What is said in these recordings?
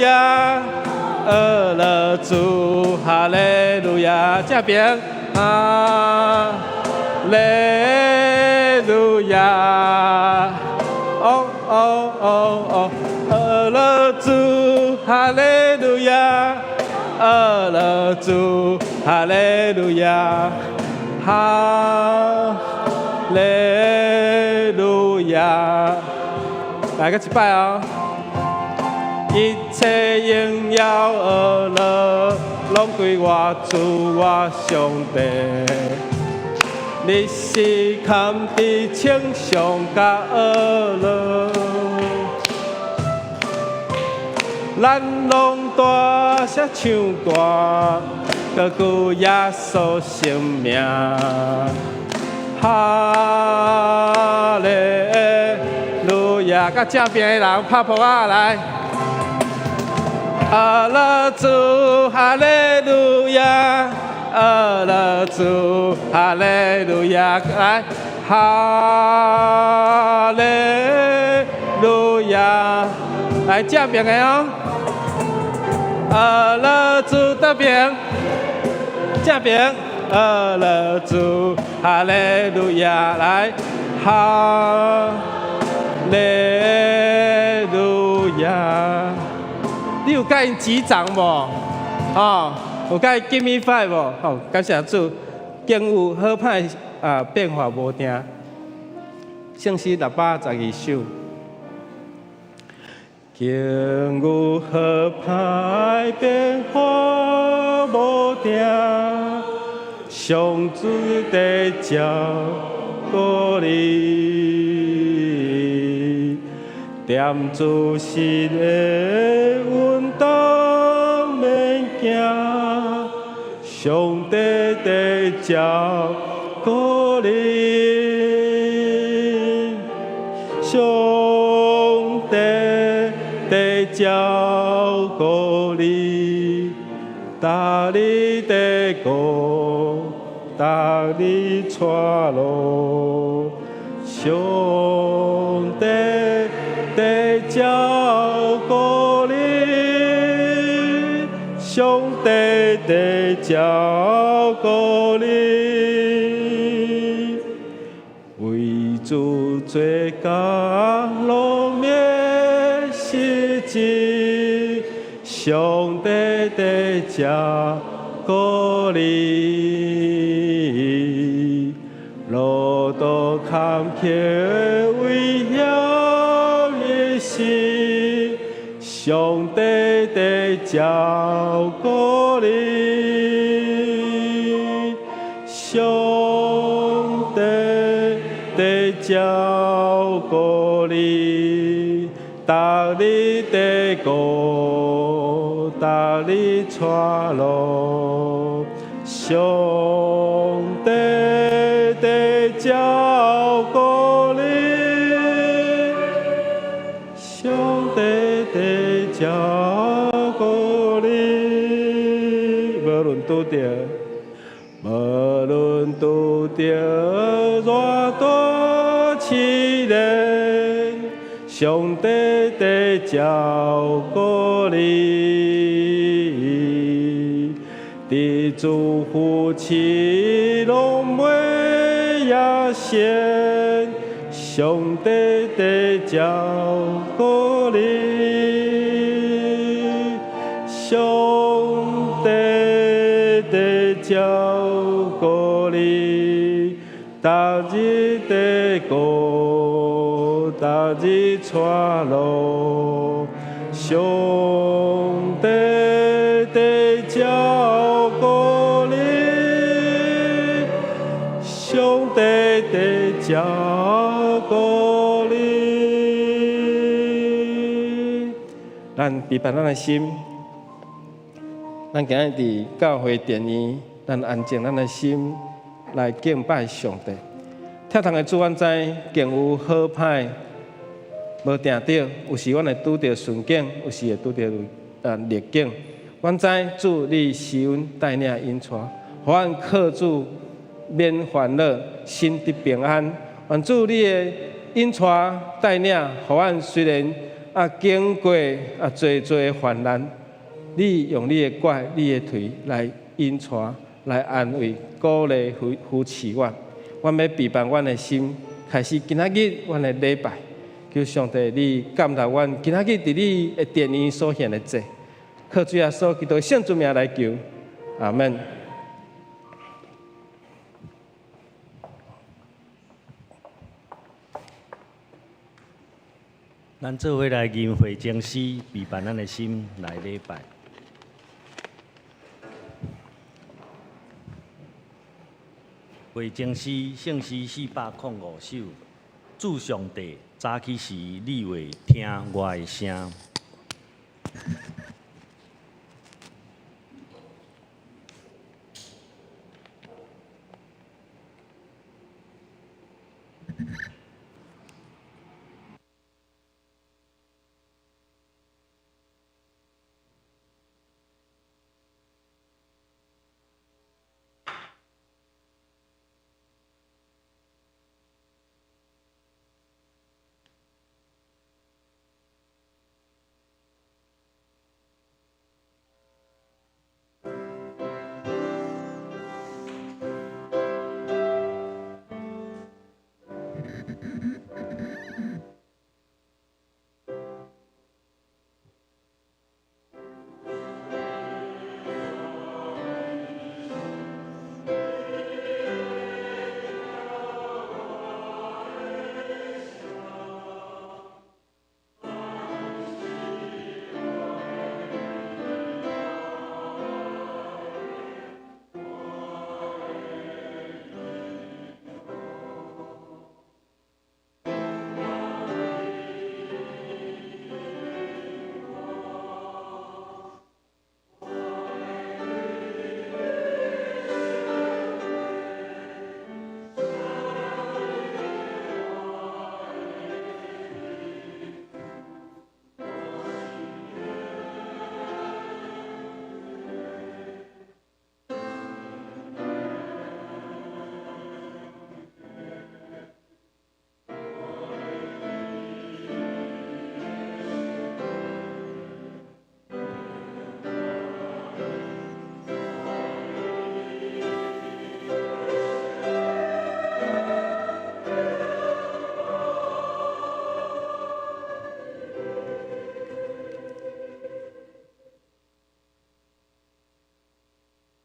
亚，阿拉主哈利路亚，这边哈利路亚，哦哦哦哦，阿拉主哈利路亚，阿拉主哈利路亚，哈利路亚，来个一摆哦。一切荣耀阿拉，拢归我主我上帝。你是堪比称颂甲阿拉，咱拢大声唱歌，高举耶稣生命。哈利路亚！甲正边的人拍扑啊来！阿拉主哈利路亚，阿拉主哈利路亚，来哈利路亚，来正边的哦。阿拉主这边，正边，阿拉主哈利路亚，来哈利路亚。你有甲因击掌无？哦，有甲伊 give me five 无？好，感谢主，经有好歹变化无定，圣诗612首。经有好歹变化无定，上主地照顾你，念主心的运动免惊，上帝地照顾你，上帝地照顾你，带你地过，带你出路，上帝地照顾你，上帝地照顾你，为主做工路灭世迹，上帝地照顾你，路途坎坷危险的时，上帝地照顾你，上帝地照顾你，带你地过，带你出路，上帝地照顾你，上帝地照顾你，无论拄着，无论拄着偌大试炼，上帝地照顾你，地主夫妻拢袂亚先，上帝地照顾你，上帝地照顾你，逐日地过，逐日出路，上帝地照顾你，上帝地照顾你。咱陪伴咱的心，咱今日伫教会殿院，咱安静咱的心来敬拜上帝。跳堂的主，阮知经有好歹无定着，有时阮会拄着顺境，有时会拄着逆境。阮知主你是阮带领引带，互阮靠主免烦恼，心得平安。愿主你的引带带领，互阮虽然经过多患难，你用你的拐、你的腿来引带、来安慰、鼓励、扶持我。我要备办阮的心，开始今仔日阮的礼拜。求上帝，你感动阮今仔日伫你的殿里所献的祭，靠主耶稣基督圣主名来求，阿门。咱做伙来吟会经诗，备办咱的心来礼拜。会经诗圣诗405首，主上帝，早起时你会听我的声。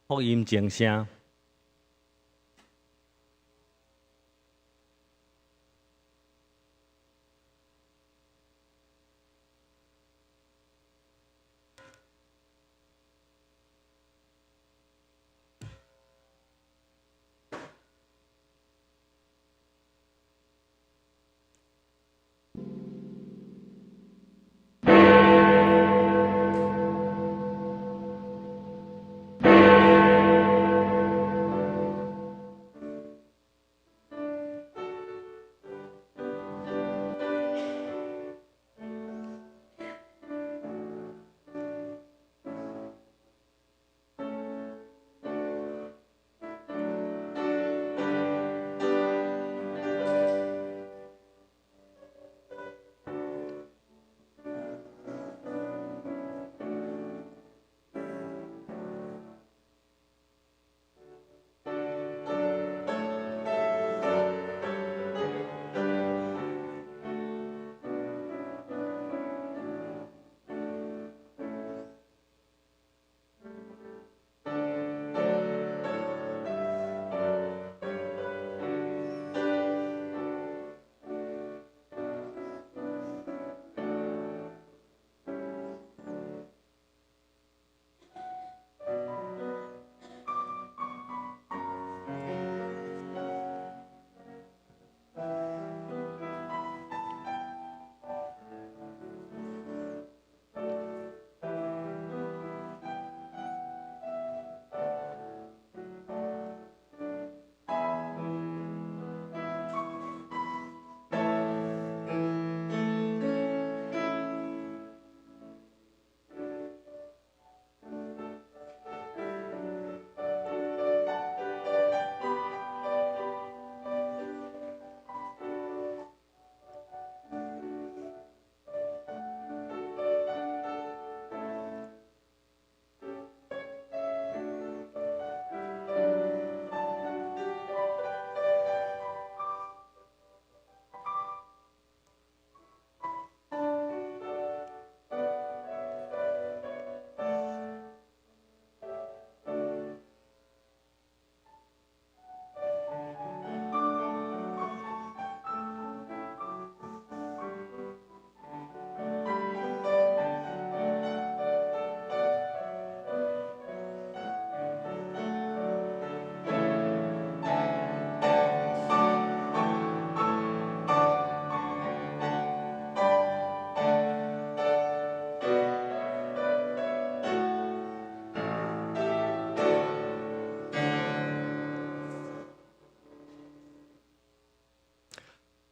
福音正声。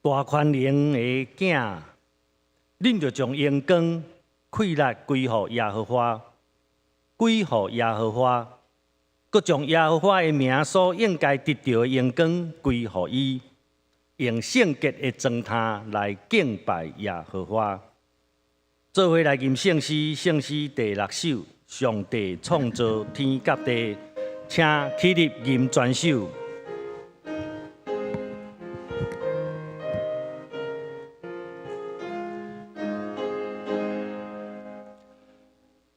大宽灵的囝，恁就将阳光馈力归乎耶和华，归乎耶和华，佮将耶和华的名所应该得到的阳光归乎伊，用圣洁的装坛来敬拜耶和华。做伙来吟圣诗，圣诗第6首。上帝创造天甲地，请起立吟全首。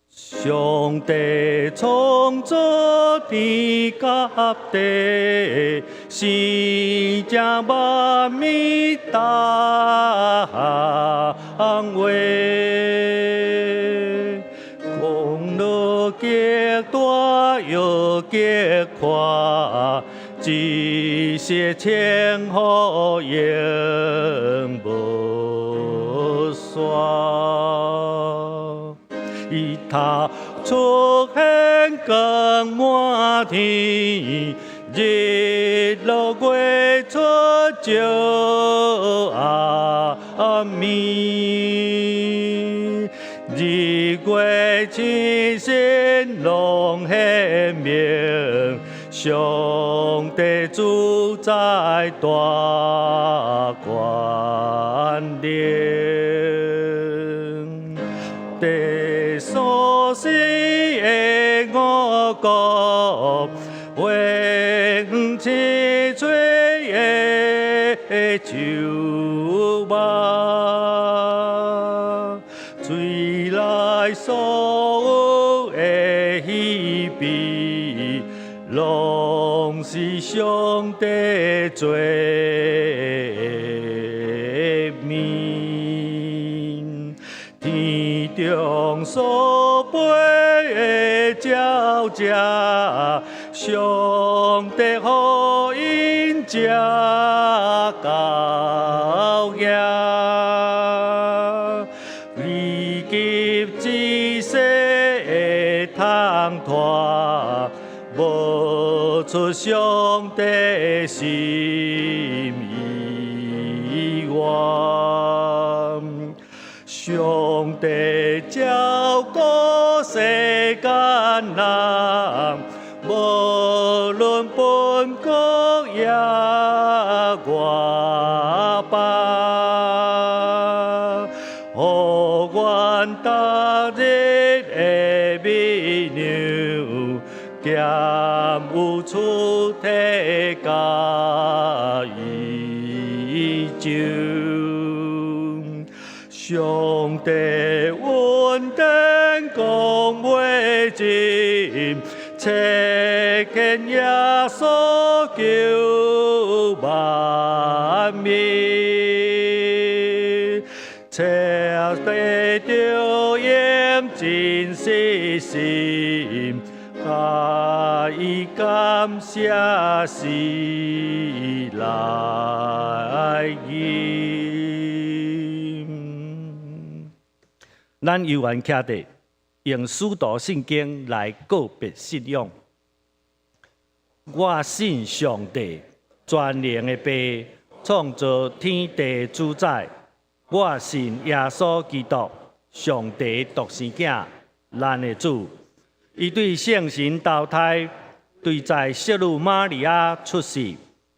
上帝创造天甲地，是将万物当为。风浪极大又极快，一些千后永无煞。伊头出现光满天，日落月出照暗暝。日月星星拢显明，上帝主宰大权力。地所生的五谷，永青翠的树木，水内所有的稀微，拢是上帝做面。天中所飞的鸟只，上帝互因食到野。危急之世的通拖，无出上帝心意愿。上帝照顾世间人，无论本国也外邦，互阮逐日的美牛，咸有出体甲伊酒。上帝恩典讲袂尽，切见耶稣救万民，切地着用真实心，甲伊感谢时来吟。咱犹原徛地，用使徒圣经来告别信仰。我信上帝，全能的爸，创造天地主宰。我信耶稣基督，上帝独生囝，咱的主。伊对圣神投胎，对在圣女玛利亚出世，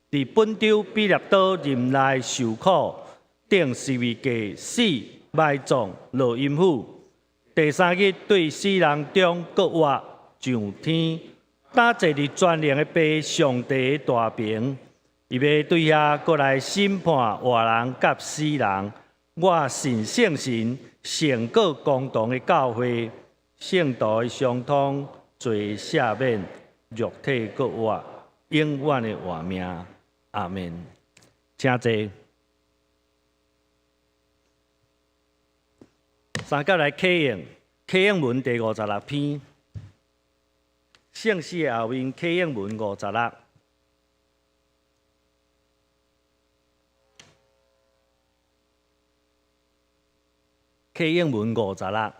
伫本州比勒岛任内受苦，顶十字架死。埋葬落阴府，第3日对死人中搁活上天，打坐伫全能的爸上帝的大屏，伊要对遐搁来审判活人甲死人。我信圣神，圣过公堂的教会，圣道的相通，罪赦免，肉体搁活，永远的活命。阿门。请坐。三甲来启应，启应文第56篇，圣诗的后面启应文56。启应文56。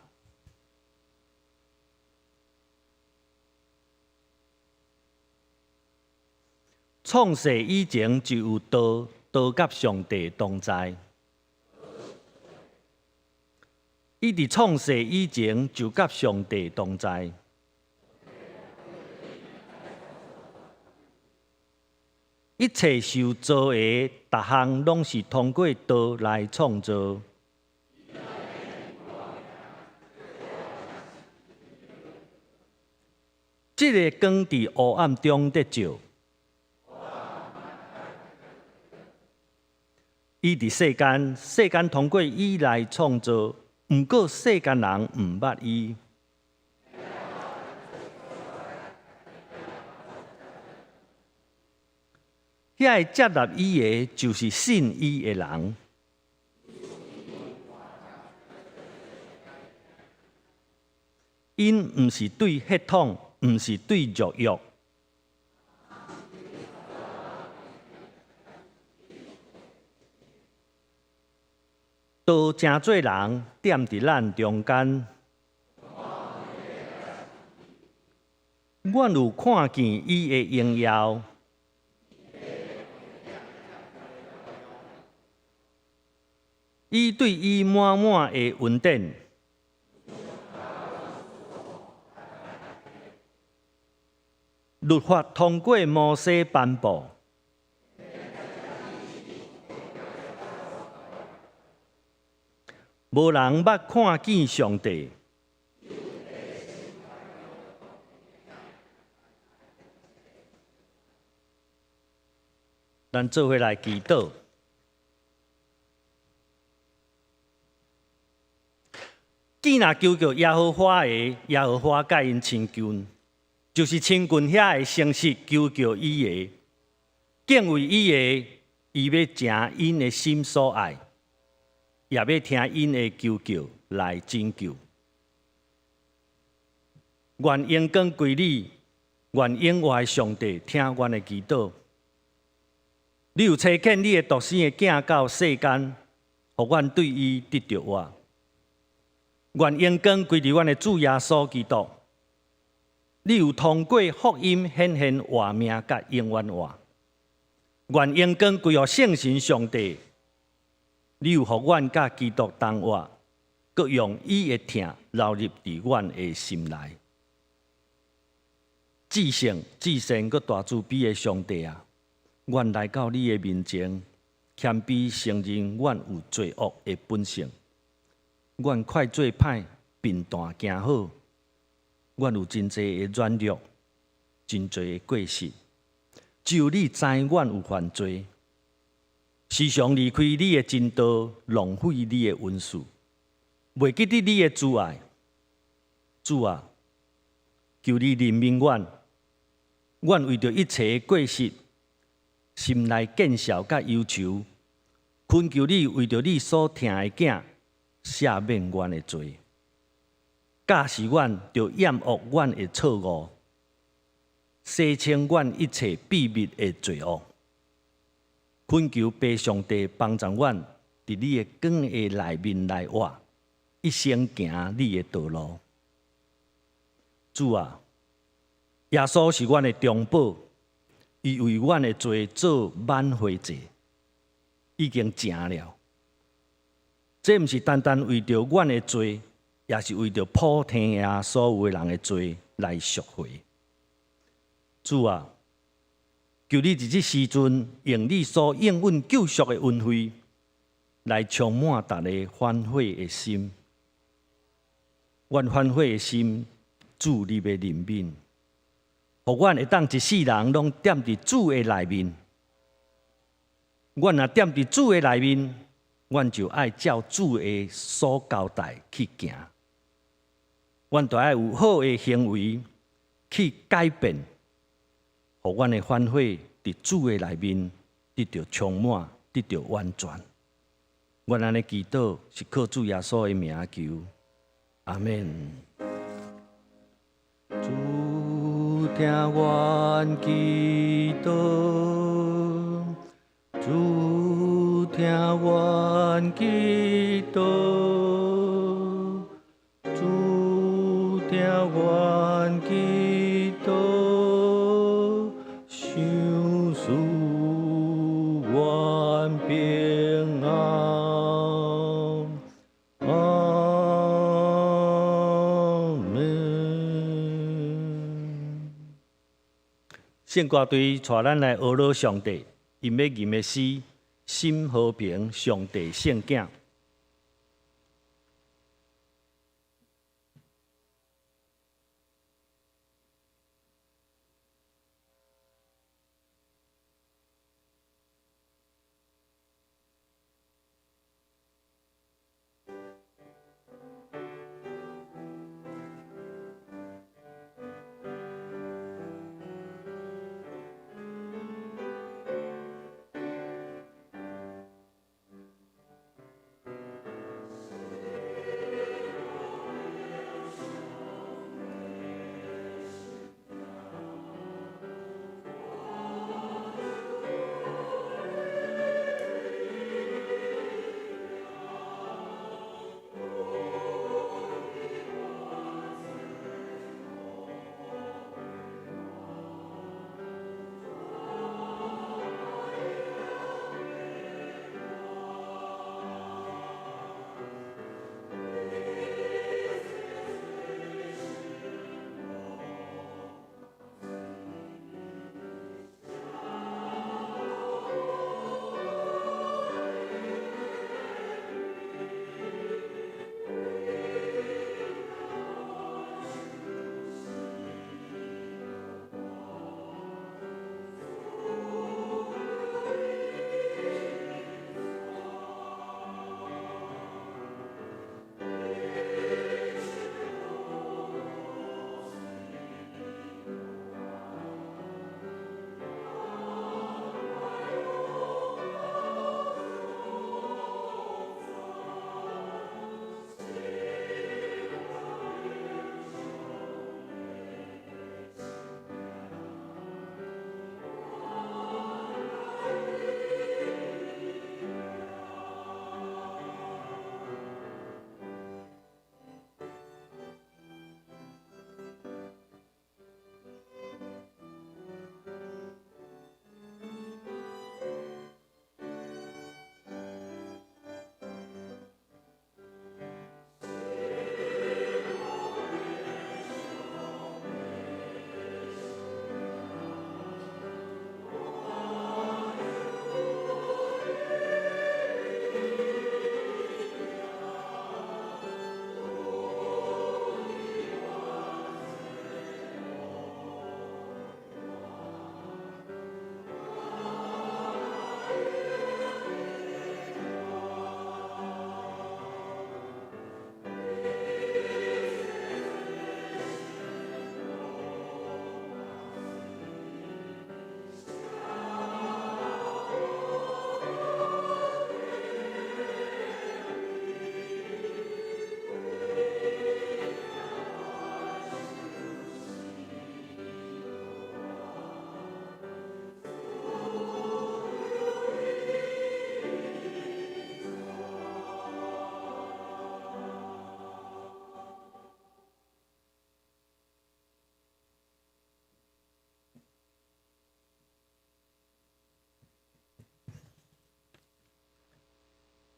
创世以前就有道，都甲上帝同在。伊伫创世以前就甲上帝同在。一切受造的，逐项拢是通过道来创造。这个光伫黑暗中得照。伊伫世间，世间通过伊来创造，毋过世间人毋捌伊。遐会接纳伊的，就是信伊的人。因毋是对血统，毋是对肉欲。道成做人，踮伫咱中间。阮有看见伊的荣耀。伊对伊满满的恩典，律法通过摩西颁布，无人捌看见上帝。咱做伙来祈祷。既若求告耶和华的，耶和华甲因亲近，就是亲近遐的诚实求告伊的，敬畏伊的，伊要诚因的心所爱，也要听因的求救来拯救。愿荣光归你，愿永活的上帝听阮的祈祷。你有差遣你的独生的囝到世间，互阮对伊得着活。愿荣光归伫阮的主耶稣基督。你有通过福音显现活命甲永远活。愿荣光归予圣神上帝。你有互阮甲基督同活，佮用伊的疼流入伫阮的心内。至圣至善佮大慈悲的上帝啊，阮来到你的面前，谦卑承认阮有罪恶的本性。阮快做歹，并断行好。阮有真济的软弱，真济的过失。只有你知阮有犯罪，时常离开你的真道，浪费你的恩赐，袂记得你的慈爱。主啊，求你怜悯阮。阮为着一切的过失，心内见笑甲忧愁，恳求你为着你所疼的囝。赦免阮的罪，教示阮着厌恶阮的错误，洗清阮一切秘密的罪恶。恳求父上帝帮助阮，伫你的光的内面来活，一生行你的道路。主啊，耶稣是阮的中保，伊为阮的罪做挽回祭，已经成了。这毋是单单为着阮的罪，也是为着普天下所有的人的罪来赎回。主啊，求你伫这时阵用你所应允救赎的恩惠，来充满大家欢喜的心。阮欢喜的心，主你要怜悯，互阮会当一世人拢踮伫主的内面。阮若踮伫主的内面，阮就爱照主的所交代去行，阮就爱有好的行为去改变，互阮的欢喜伫主的内面得到充满，得到完全。阮安尼祈祷是靠主耶稣的名求，阿门。主听阮祈祷，主听阮祈祷，主听阮祈祷，想思阮圣歌队带咱来学罗上帝，因要吟的诗，心和平，上帝圣囝。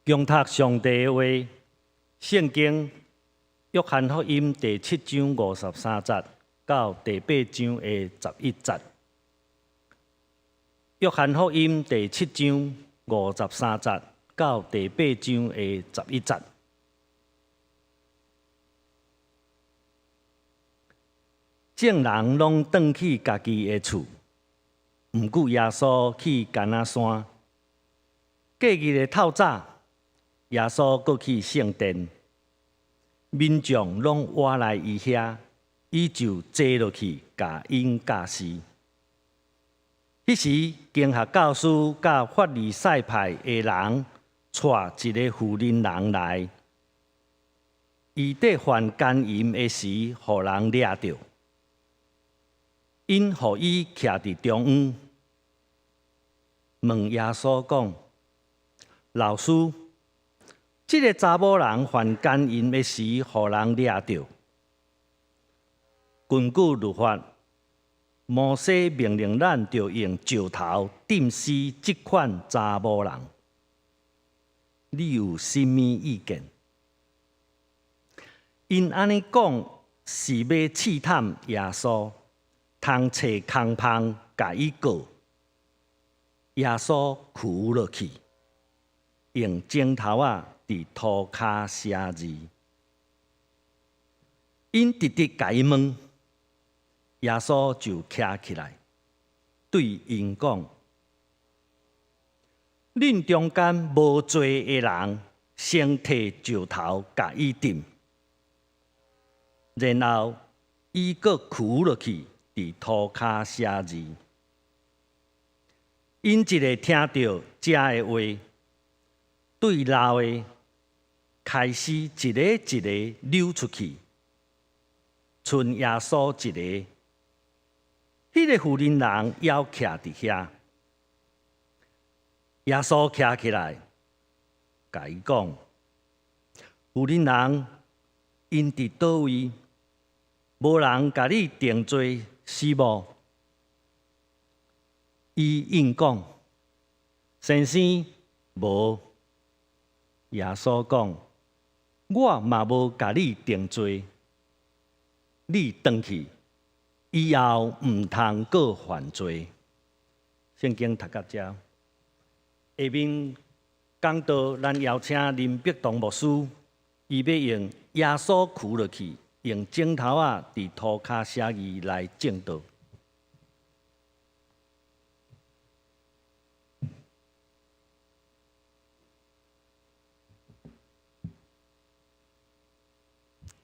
恭读上帝的话，圣经约翰福音第7章53节到第8章的11节。约翰福音第7章53节到第8章的11节。众人拢转去家己的厝，毋顾耶稣去橄榄山。过日的透早，耶稣搁去圣殿，民众拢挖来伊遐，伊就坐落去，教因教示。迄时，经学教师甲法利赛派的人带一个妇人人来，伊伫犯奸淫的时，互人掠着，因互伊徛伫中央，问耶稣讲：“老师，这个查某人犯奸淫的时，互人掠着。根据律法，摩西命令咱着用石头钉死这款查某人。你有甚物意见？因安尼讲是要试探耶稣，通找空芳甲伊告。耶稣屈落去，用指头仔伫涂骹写字。因直直甲伊问，耶稣就徛起来，对因讲：恁中间无罪的人，先摕石头甲伊钉。然后伊阁屈落去，伫涂骹写字。因一个听到这个话，对老的开始一个一个溜出去，剩耶稣一个。迄个妇人人要徛伫遐，耶稣徛起来，甲伊讲：妇人人，因伫倒位？无人甲你定罪是无？伊应讲：先生，无。耶稣讲：我嘛无甲你定罪，你转去，以后毋通搁犯罪。圣经读到这，下面讲到咱邀请林碧东牧师，伊要用耶稣屈落去，用指头仔伫涂骹写字来证道。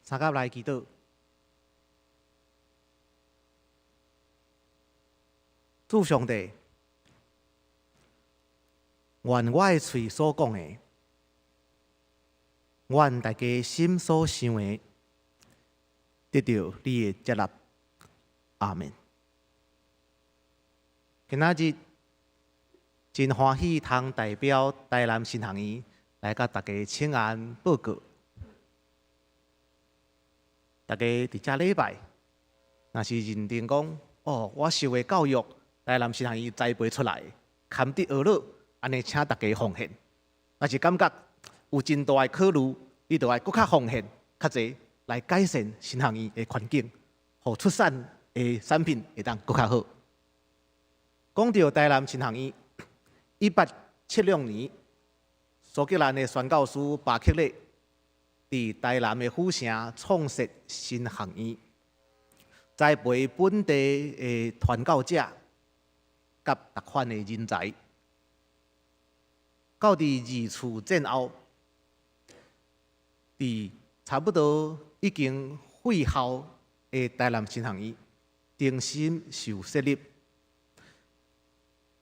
三甲来祈祷，主上帝，愿我的嘴所讲的，愿大家心所想的，得到你的接纳。阿门。今仔日真欢喜，通代表台南新学院来甲大家请安报告。大家伫遮礼拜，若是认定讲，哦，我受的教育，台南新学院栽培出来，堪得学乐，安尼请大家奉献。若是感觉有真大的考虑，你就要搁较奉献较济，来改善新学院的环境，互出产的产品会当搁较好。讲到台南新学院，1876年，苏格兰的宣教师巴克勒伫台南的府城创设新学院，栽培本地的传教者甲各款的人才。到伫二次战后，伫差不多已经废校的台南新学院重新受设立。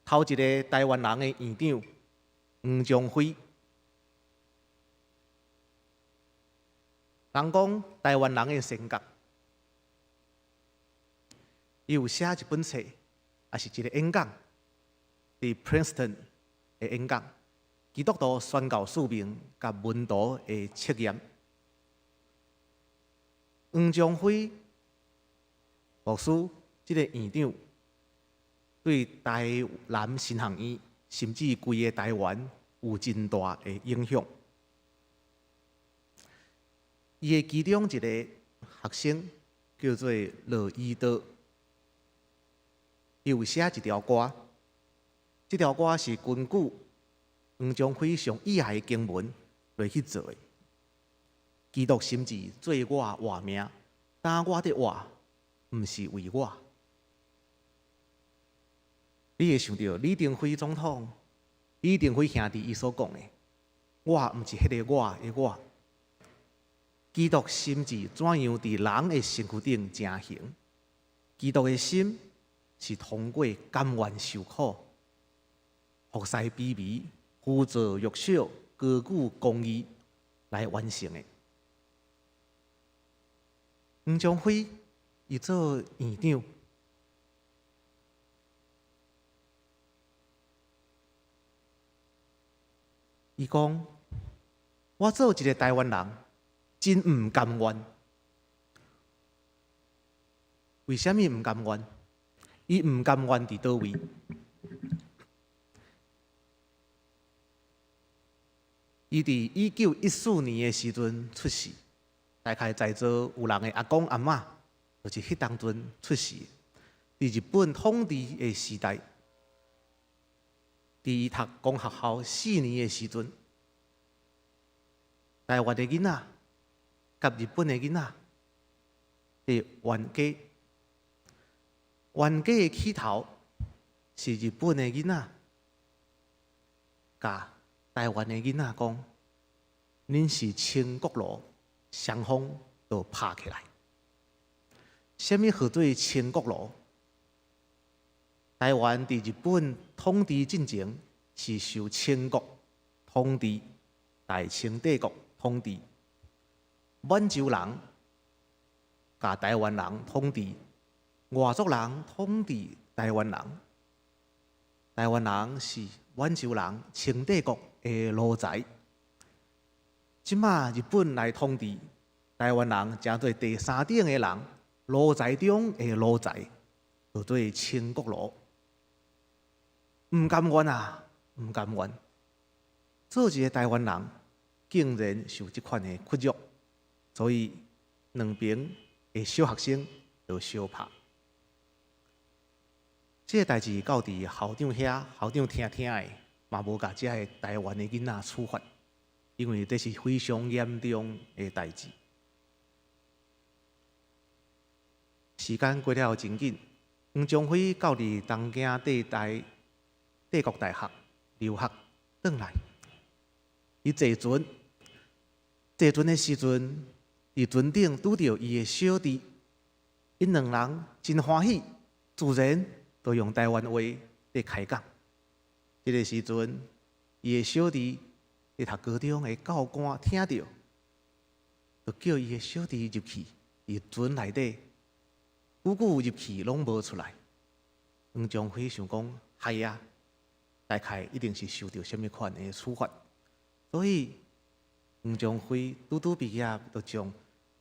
头一个台湾人的院长黄宗辉。人讲台湾人的性格，伊有写一本册，也是一个演讲，伫 Princeton 的演讲，基督徒宣教使命甲门徒的测验。黄宗辉牧师这个院长，对台南新学院，甚至规个台湾有真大的影响。伊的其中一个学生叫做罗伊德，伊有写一条歌，这条歌是根据黄宗辉上以下的经文来去做的。基督心志做我活命，但我的活，毋是为我。你会想到李登辉总统、李登辉兄弟伊所讲的，我毋是迄个我的我。基督心志怎样伫人的身躯顶成形？基督的心是通过甘愿受苦、服侍卑微、扶助弱小、高举公义来完成的。黄宗辉伊做院长，伊讲：我做一个台湾人。真唔甘愿，为什么唔甘愿？伊唔甘愿伫倒位？伊伫1914年的时阵出世，大概在座有人的阿公阿嬷，就是迄当阵出世。伫日本统治的时代，伫伊读公学校4年的时阵，台湾的囡仔甲日本的囡仔伫冤家。冤家的起头是日本的囡仔甲台湾的囡仔讲：“恁是清国奴，双方就拍起来。”什么叫做清国奴？台湾伫日本统治进前是受清国统治，大清帝国统治。满洲人甲台湾人统治，外族人统治台湾人。台湾人是满洲人清帝国的奴才。即马日本来统治台湾人，正做第三等的人，奴才中的奴才，就做清国奴。唔甘愿啊，唔甘愿！做一个台湾人，竟然受即款的屈辱，所以两边的小学生就相拍。这个代志到伫校长遐，校长听的，嘛无甲遮个台湾的囡仔处罚，因为这是非常严重的代志。时间过了真紧，黄宗辉到伫东京帝国大学留学转来，伊坐船的时阵，伫船顶拄着伊的小弟，因两人真欢喜，自然就用台湾话在开讲。这个时阵，伊的小弟伫读高中的教官听到，就叫伊的小弟入去，伫船内底，久久入去拢无出来。黄宗辉想讲，嗨呀！大概一定是受到什么款的处罚，所以黄宗辉拄毕业，就将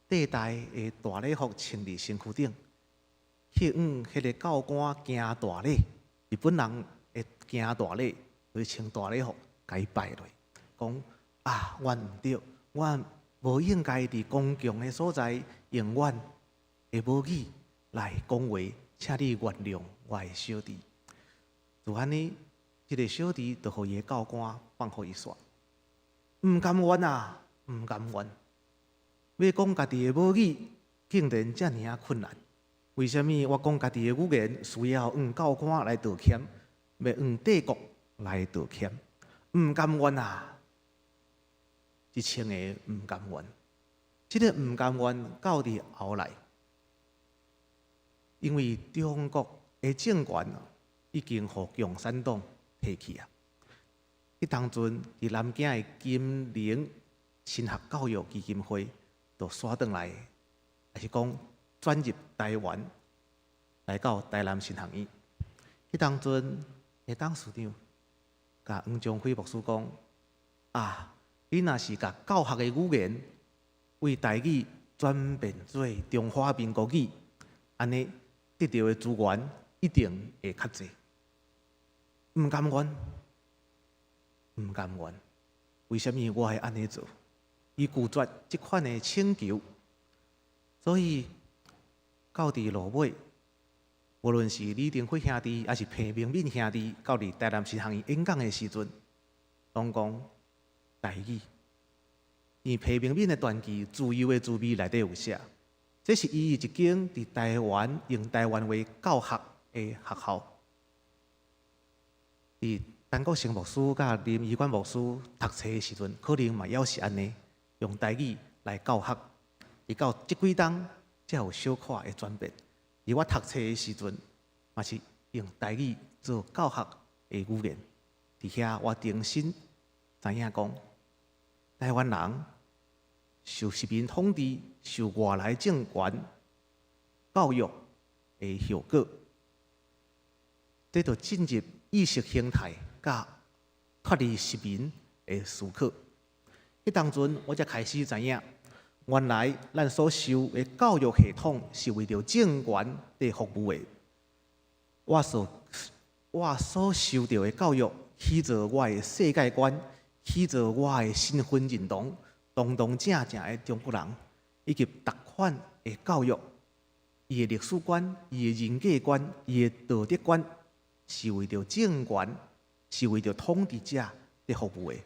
帝大的大礼服穿伫身躯顶。迄个教官行大礼，日本人会行大礼，就穿大礼服，甲伊拜落，讲啊，阮毋对，阮无应该伫公共的所在用阮的母语来讲话，请你原谅我的小弟。就安尼。这个小弟就互伊的教官放互伊煞，唔甘愿啊，唔甘愿！要讲家己的母语，竟然遮尔困难。为什么我讲家己的语言需要教官来道歉，要帝国来道歉？唔甘愿啊！一千个唔甘愿，这个唔甘愿到伫后来，因为中国的政权已经互共产党提去啊！迄当阵伫南京的金陵新学教育基金会，就刷转来，还是讲转入台湾，来到台南新学院。迄当阵的董事长甲黄宗辉牧师讲：啊，你若是甲教学的语言为台语转变做中华民国语，安尼得到的资源一定会较济。唔甘愿，唔甘愿。为什么我会安尼做？伊拒绝即款的请求，所以到伫落尾，无论是李登辉兄弟，还是裴明敏兄弟，到伫台南新学院演讲的时阵，拢讲台语。因为裴明敏的传记《自由的滋味》内底有写，这是伊一间伫台湾用台湾话教学的学校。伫陈国成牧师甲林义冠牧师读册的时阵，可能嘛也是安尼，用台语来教学。而到即几冬，才有小可的转变。而我读册的时阵，嘛是用台语做教学的语言。伫遐我重新知影讲，台湾人受殖民统治、受外来政权教育的效果，这就进入意识形态甲脱离殖民的思考。迄当阵，我才开始知影，原来咱所受的教育系统是为着政权在服务的。我所受到的教育，起造我的世界观，起造我的身份认同，堂堂正正的中国人，以及达款的教育，伊的历史观、伊的人格观、伊的道德观，是为着政权，是为着统治者在服务的。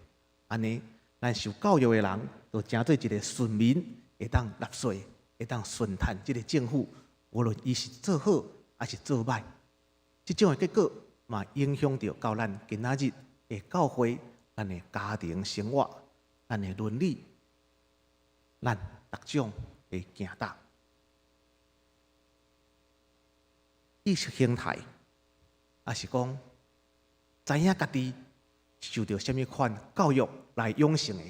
安尼，咱受教育的人，就成做一个顺民，会当纳税，会当顺趁这个政府，无论伊是做好还是做歹，这种的结果嘛，影响着到咱今仔日的教会、咱的家庭生活、咱的伦理、咱各种的行道。意识形态，也是讲知影家己受到什么款教育来养成的，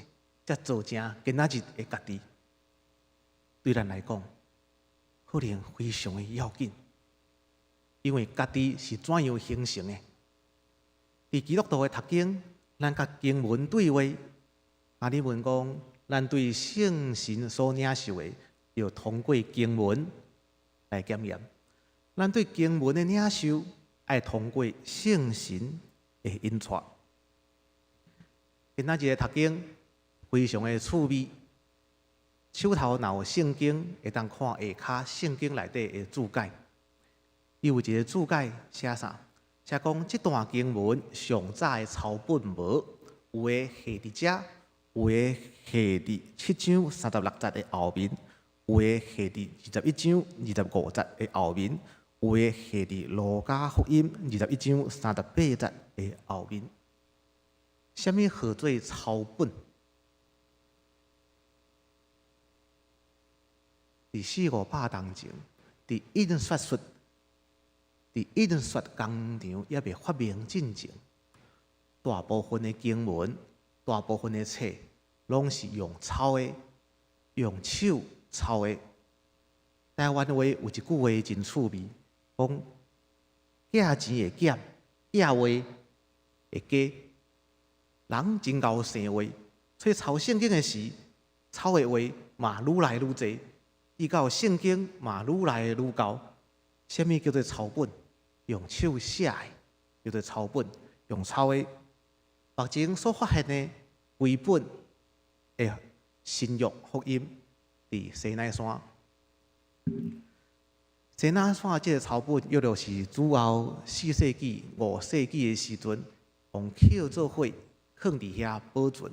才造成今仔日的家己。对咱来讲，可能非常的要紧，因为家己是怎样形成的。伫基督徒的读经，咱甲经文对话，你问讲，咱对圣神所领受的，要通过经文来检验。咱对经文的领受，爱通过圣神的引带。今仔日的读经非常的趣味，手头若有圣经，会当看下骹圣经内底的注解。伊有一个注解写啥？写讲这段经文上早的抄本无，有诶下伫遮，有诶下伫7章36节的后面，有诶下伫21章25节的后面，有诶下伫路加福音21章38节的后面。什么号做抄本？伫400-500当前，伫印刷术，伫印刷工厂也未发明进前，大部分的经文、大部分的册，拢是用抄的，用手抄的。台湾话有一句话真趣味，讲价钱会减，价话会加。人真够生话，所以抄圣经的时，抄的话嘛愈来愈侪，依到圣经嘛愈来愈高。什么叫做抄本？用手写的叫做抄本，用抄的。目前所发现的几本的新约福音，伫西奈山。西奈山这个抄本，约略是主后4世纪、5世纪的时阵，用捡做伙。放伫遐保存，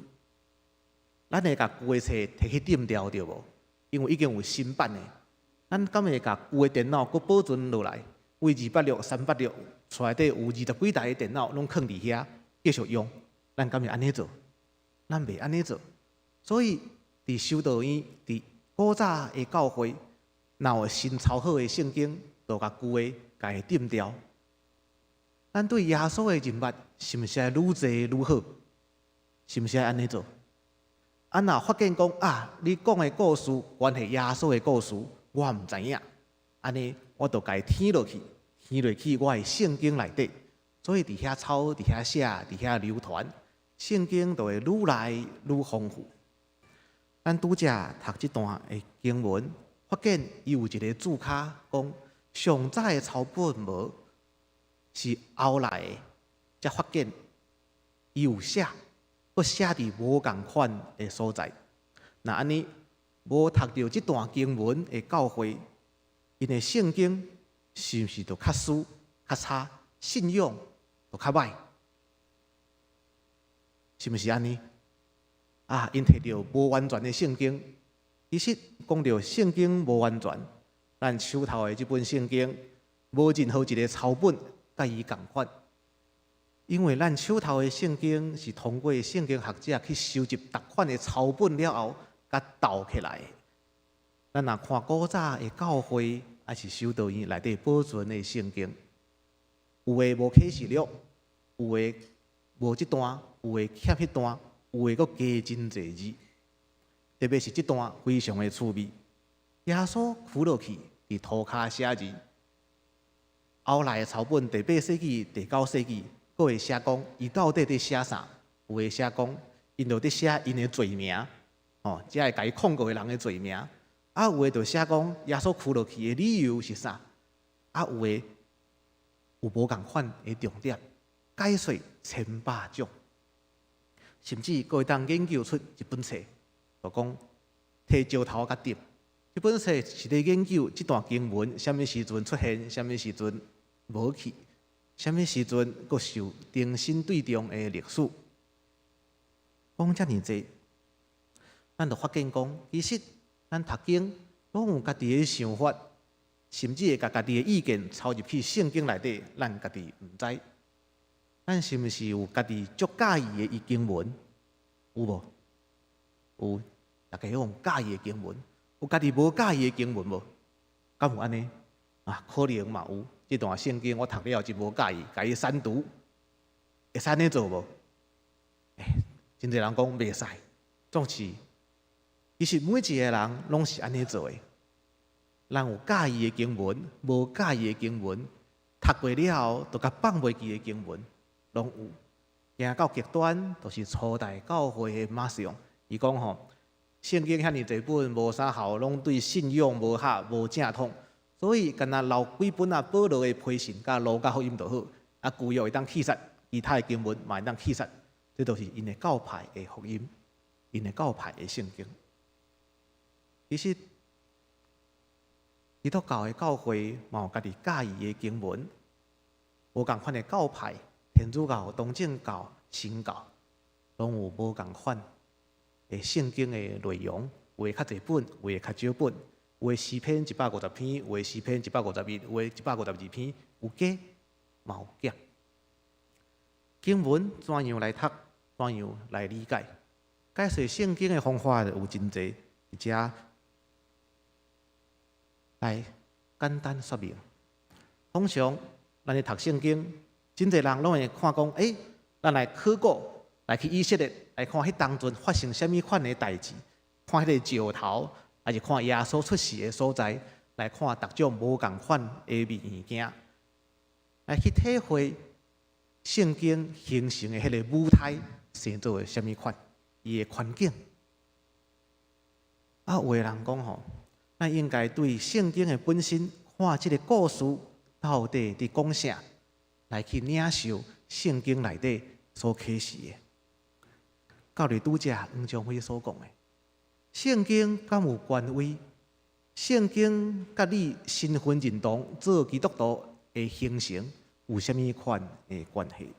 咱会甲旧的册摕去点掉着无？因为已经有新版的，咱敢会甲旧的电脑搁保存落来？为286、386，厝内底有20几台的电脑拢放伫遐继续用，咱敢会安尼做？咱袂安尼做。所以伫修道院、伫古早的教会，若有新抄好的圣经，就甲旧的甲伊点掉。咱对耶稣的认捌，是毋是爱愈侪愈好？是毋是爱安尼做？若发现讲你讲的故事原是耶稣的故事，我毋知影。安尼我就家添落去，添落去我的圣经内底。所以伫遐抄、伫遐写、伫遐流传，圣经就会愈来愈丰富。咱拄则读这段的经文，发现伊有一个注脚讲上早的抄本无，是后来的才发现伊有写。搁写伫无共款的所在，那安尼无读到这段经文的教诲，因的圣经是毋是就较输、较差，信用就较歹？是毋是安尼？因摕到无完全的圣经，其实讲到圣经无完全，咱手头的这本圣经无任何一个抄本甲伊共款。因为咱手头的圣经是通过圣经学者去收集逐款的抄本了后，甲斗起来的。咱若看古早的教会，还是修道院内底保存的圣经，有的无启示录，有的无这段，有的欠迄段，有的搁加真侪字。特别是这段非常的趣味，耶稣扶落去伫涂骹写字。后来的抄本第8世纪、第9世纪。佫会写讲，伊到底伫写啥？有诶写讲，因就伫写因诶罪名，只会甲伊控告诶人诶罪名。有诶就写讲，耶稣哭落去诶理由是啥？有诶有无共款诶重点，解说千百种。甚至佫会当研究出一本册，就讲摕石头甲钉。这本册是咧研究这段经文，什么时阵出现，什么时阵无去，什么时阵佫受定心对象的历史。讲遮尔济，咱就发现讲，其实咱读经拢有家己的想法，甚至会甲家己的意见抄入去圣经内底，咱家己毋知。咱是毋是有家己足介意的经文？有无？有，大家拢介意的经文。有家己无介意的经文无？敢有安尼？啊，可能嘛有。这段圣经我读了就无介意，家己删除，会使安尼做无？真侪人讲袂使，总是其实每一个人拢是安尼做的。咱有介意的经文，无介意的经文，读过了后就甲放袂记的经文，拢有。行到极端，就是初代教会的马上，伊讲吼。圣经遐尼侪本，无啥效，拢对信仰无合、无正统，所以干那留几本啊保罗的批信甲路加福音就好，啊旧约会当弃杀，其他的经文嘛会当弃杀，这都是因的教派的福音，因的教派的圣经。其实基督教的教会嘛有家己介意的经文，无共款的教派，天主教、东正教、神教，拢有无共款。圣经的内容，有的较侪本，有的较少本，有的诗篇150篇，有的诗篇151，有的152篇，有加嘛有减。经文怎样来读，怎样来理解？解释圣经的方法有真侪，而且来简单说明。通常咱咧读圣经，真侪人拢会看讲，咱来考古，来去以色列。来看迄当阵发生什么款的代志，看迄个石头，还是看耶稣出世的所在，来看各种无共款的物件，来去体会圣经形成的迄个舞台生做的什么款，伊的环境。有的人讲吼，咱应该对圣经的本身看这个故事到底伫讲啥，来去领受圣经内底所启示的。教理拄则黄宗辉所讲的，圣经敢有权威？圣经甲你身份认同做基督徒的形成有啥物款的关系？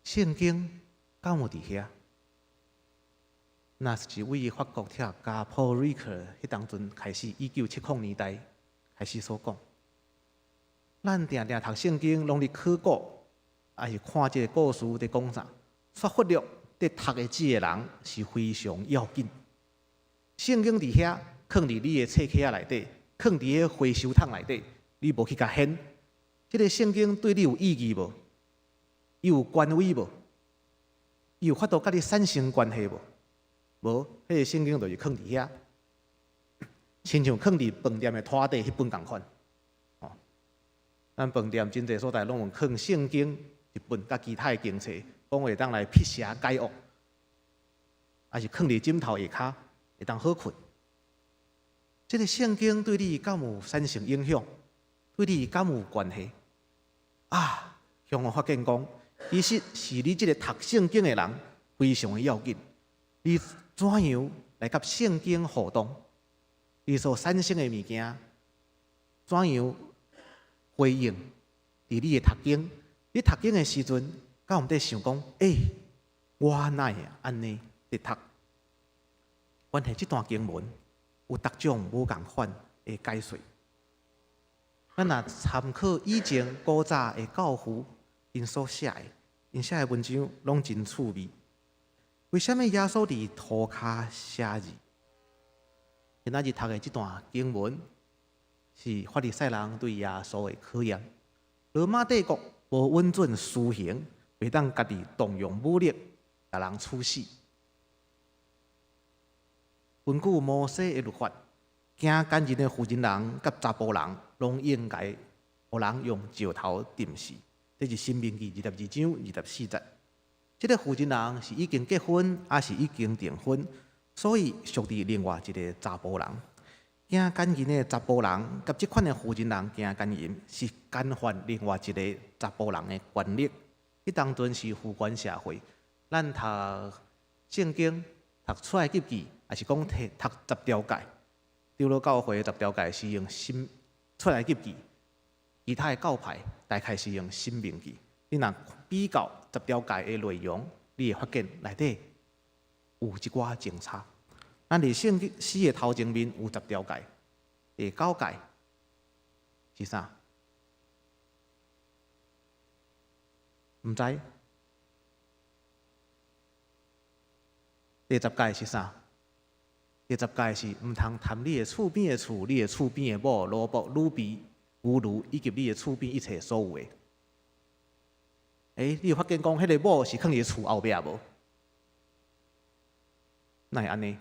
圣经敢有伫遐？那是一位法国哲学家 Paul Ricoeur 迄当阵开始，1970年代开始所讲。咱定定读圣经，拢伫考古。还是看这个故事在讲啥？却忽略在读的这个人是非常要紧。圣经伫遐，放伫你的册壳内底，放伫迄回收桶内底，你无去甲掀，这个圣经对你有意义无？伊有权威无？伊有法度甲你产生关系无？无，迄个圣经就是放伫遐，亲像放伫饭店的拖底迄本共款。咱饭店真侪所在拢有放圣经。一本甲其他的经册，讲会当来辟邪解恶，还是放伫枕头下骹会当好困。这个圣经对你敢有产生影响？对你敢有关系？啊，向我发现讲，其实是你这个读圣经的人非常的要紧。你怎样来甲圣经互动？你所产生的物件，怎样回应？伫你的读经？你读经的时阵，敢有伫想讲，我哪会安尼伫读？关系这段经文有各种无共款的解说。咱若参考以前古早的教父因所写的，因写的文章拢真趣味。为什么耶稣伫涂骹写字？今仔日读的这段经文是法利赛人对耶稣的考验。罗马帝国无稳准私刑，袂当家己动用武力甲人处死。根据摩西的律法，行奸淫的妇人人甲查甫人，拢应该互人用石头钉死。这是《申命记》22章24节。这个妇人人是已经结婚，还是已经订婚，所以属于另外一个查甫人。行奸淫的查甫人，甲这款的妇人人行奸淫，是干犯另外一个查甫人的权利。迄当阵是父权社会，咱读圣经、读出埃及记，也是讲读10条诫。长老教会10条诫是用出埃及记，其他的教派大概是用申命记。你若比较10条诫的内容，你会发现内底有一寡情差。咱伫圣经4个头前面有10条诫，第9诫是啥？毋知？第10诫是啥？第10诫是毋通贪你的厝边的厝、你的厝边的某、萝卜、女婢、妇女，以及你的厝边一切所有的。你有发现讲，迄个某是囥伫厝后壁无？哪会安尼？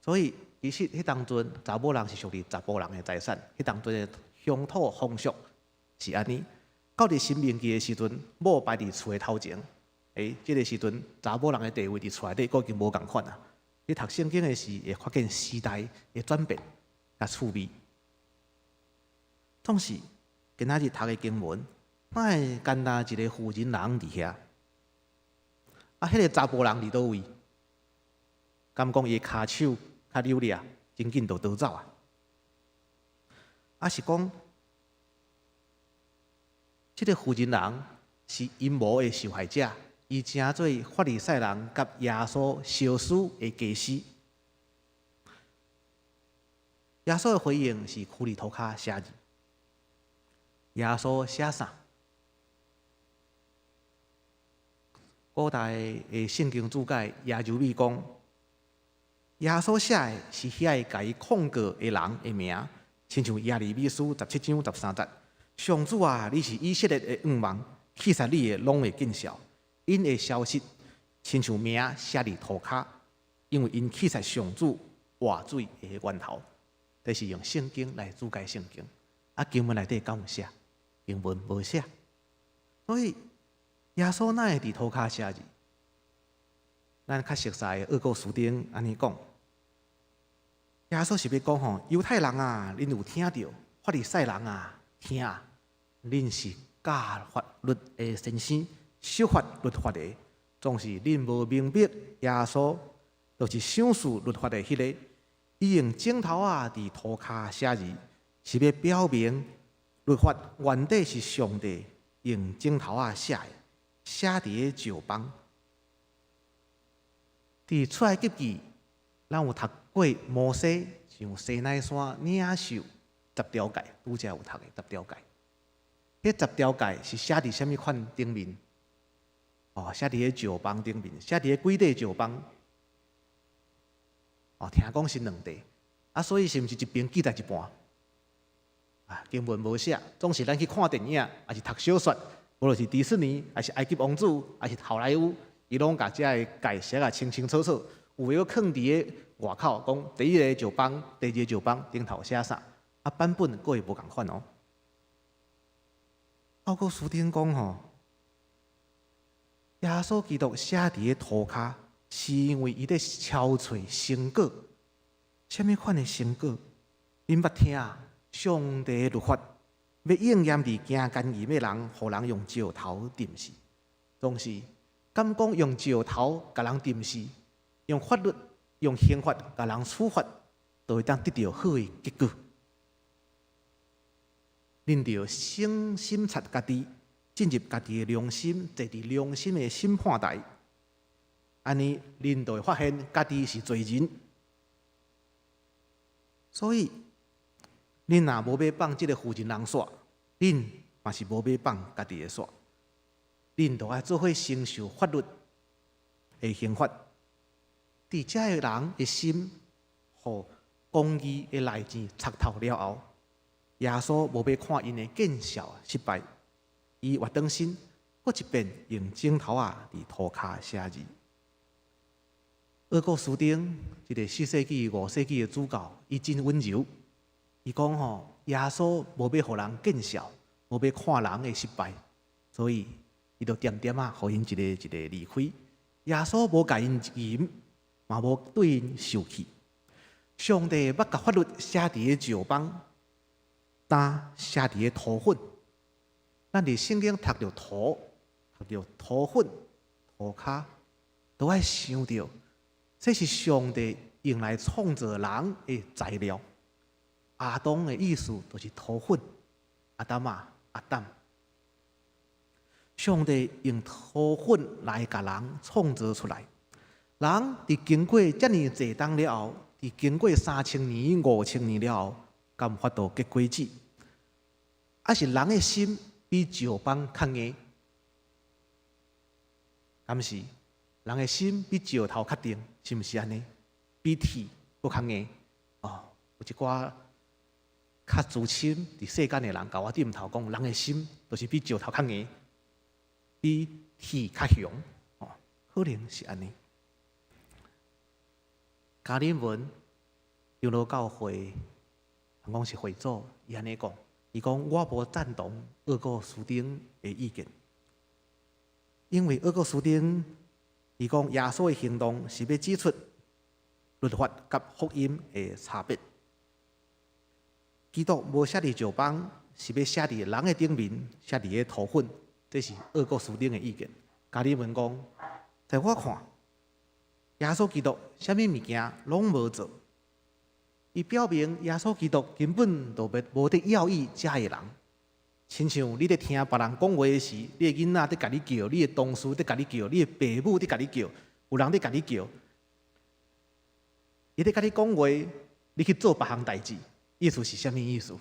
所以其实迄当阵查某人是属于查甫人的财产，迄当阵的乡土风俗是安尼。到伫申命记的时阵，某摆伫厝的头前，即个时阵查某人的地位伫厝内底，已经无共款啊。你读圣经的时，会发现时代的转变甲趣味。总是今仔日读的经文，哪会简单一个妇人人伫遐？迄个查甫人伫倒位？敢讲伊骹手较溜咧，真紧就逃走啊？是讲，即个妇人人是阴谋的受害者，伊正做法利赛人甲耶稣烧书的祭司。耶稣的回应是骷髅头骹写字。耶稣写啥？古代的圣经注解耶柔米讲，耶稣写的是遐个甲伊控告的人的名，亲像耶利米书17章13节。上主啊，你是以色列的王王，其实你的拢会见效，因会消失，亲像名写伫涂骹，因为因其实上主活水的源头。这是用圣经来注解圣经，经文内底敢有写？经文无写，所以耶稣哪会伫涂骹写字？咱较熟悉的厄古斯丁安尼讲，耶稣是要讲吼，犹太人啊，恁有听到；法利赛人啊，听啊，恁是教法律的先生，守法律法的，总是恁无明白耶稣就是赏识律法的迄个，伊用镜头啊伫涂骹写字，是要表明律法原底是上帝用镜头啊写的，写伫个石板。伫出埃及记，咱有读过摩西上西奈山领受10条诫，拄则有读的10条诫。迄10条诫是写伫什么款顶面？写伫个石板顶面，写伫个几块石板？听讲是2块，所以是毋是一边记在一半？经文无写，总是咱去看电影，还是读小说，无论是迪士尼，还是埃及王子，还是好莱坞，伊拢甲遮个界写啊清清楚楚，有要放伫个外口，讲第一个石板，第二个石板顶头写啥，版本佫会无共款哦。奥古斯丁讲吼，耶稣基督写伫个涂骹，是因为伊咧敲找成果。什么款的成果？恁捌听上帝的律法要应验伫行奸淫的人，互人用石头钉死。总是敢讲用石头甲人钉死，用法律、用刑法甲人处罚，就会当得到好的结果。恁着先审察家己，进入家己的良心，坐伫良心的审判台。安尼，恁就会发现家己是罪人。所以，恁若无要放即个妇人人煞，恁嘛是无要放家己的煞。恁就爱做伙承受法律的刑罚。伫遮个人的心，互公义的内钱插透了后，耶稣无要看因的见效失败，伊活转身，搁一遍用镜头伫涂骹写字。厄古斯丁一个4世纪、5世纪的主教，伊真温柔。伊讲吼，耶稣无要互人见笑，无要看人的失败，所以伊就点点互因一个一个离开。耶稣无甲因淫，嘛无对因受气。上帝捌甲法律写伫个石板，写伫个土粉。咱伫圣经读着土，读就叫土粉、土骹，都爱想到，这是上帝用来创造人的材料。亚当的意思就是土粉，阿当。上帝用土粉来甲人创造出来。人伫经过遮尔济冬了后，伫经过3000年、5000年了后，敢有法度结果子？还是人的心比石邦较硬？敢是？人的心比石头较硬，是毋是安尼？比铁搁较硬？哦，有一寡较资深伫世间的人甲我点头讲，人的心就是比石头较硬，比铁较雄。哦，可能是安尼。加尔文长老教会，通讲是会祖，伊安尼讲，伊讲我无赞同厄古斯丁的意见，因为厄古斯丁伊讲耶稣的行动是要指出律法甲福音的差别。基督无写伫石板，是要写伫人的顶面，写伫个土粉，这是厄古斯丁的意见。加尔文讲，在我看，耶稣基督啥物物件拢无做，伊表明耶稣基督根本就无得要义遮的人。亲像你咧听别人讲话时，你的囡仔在甲你叫，你的同事在甲你叫，你的爸母在甲你叫，有人在甲你叫，伊在甲你讲话，你去做别项代志，意思是啥物意思？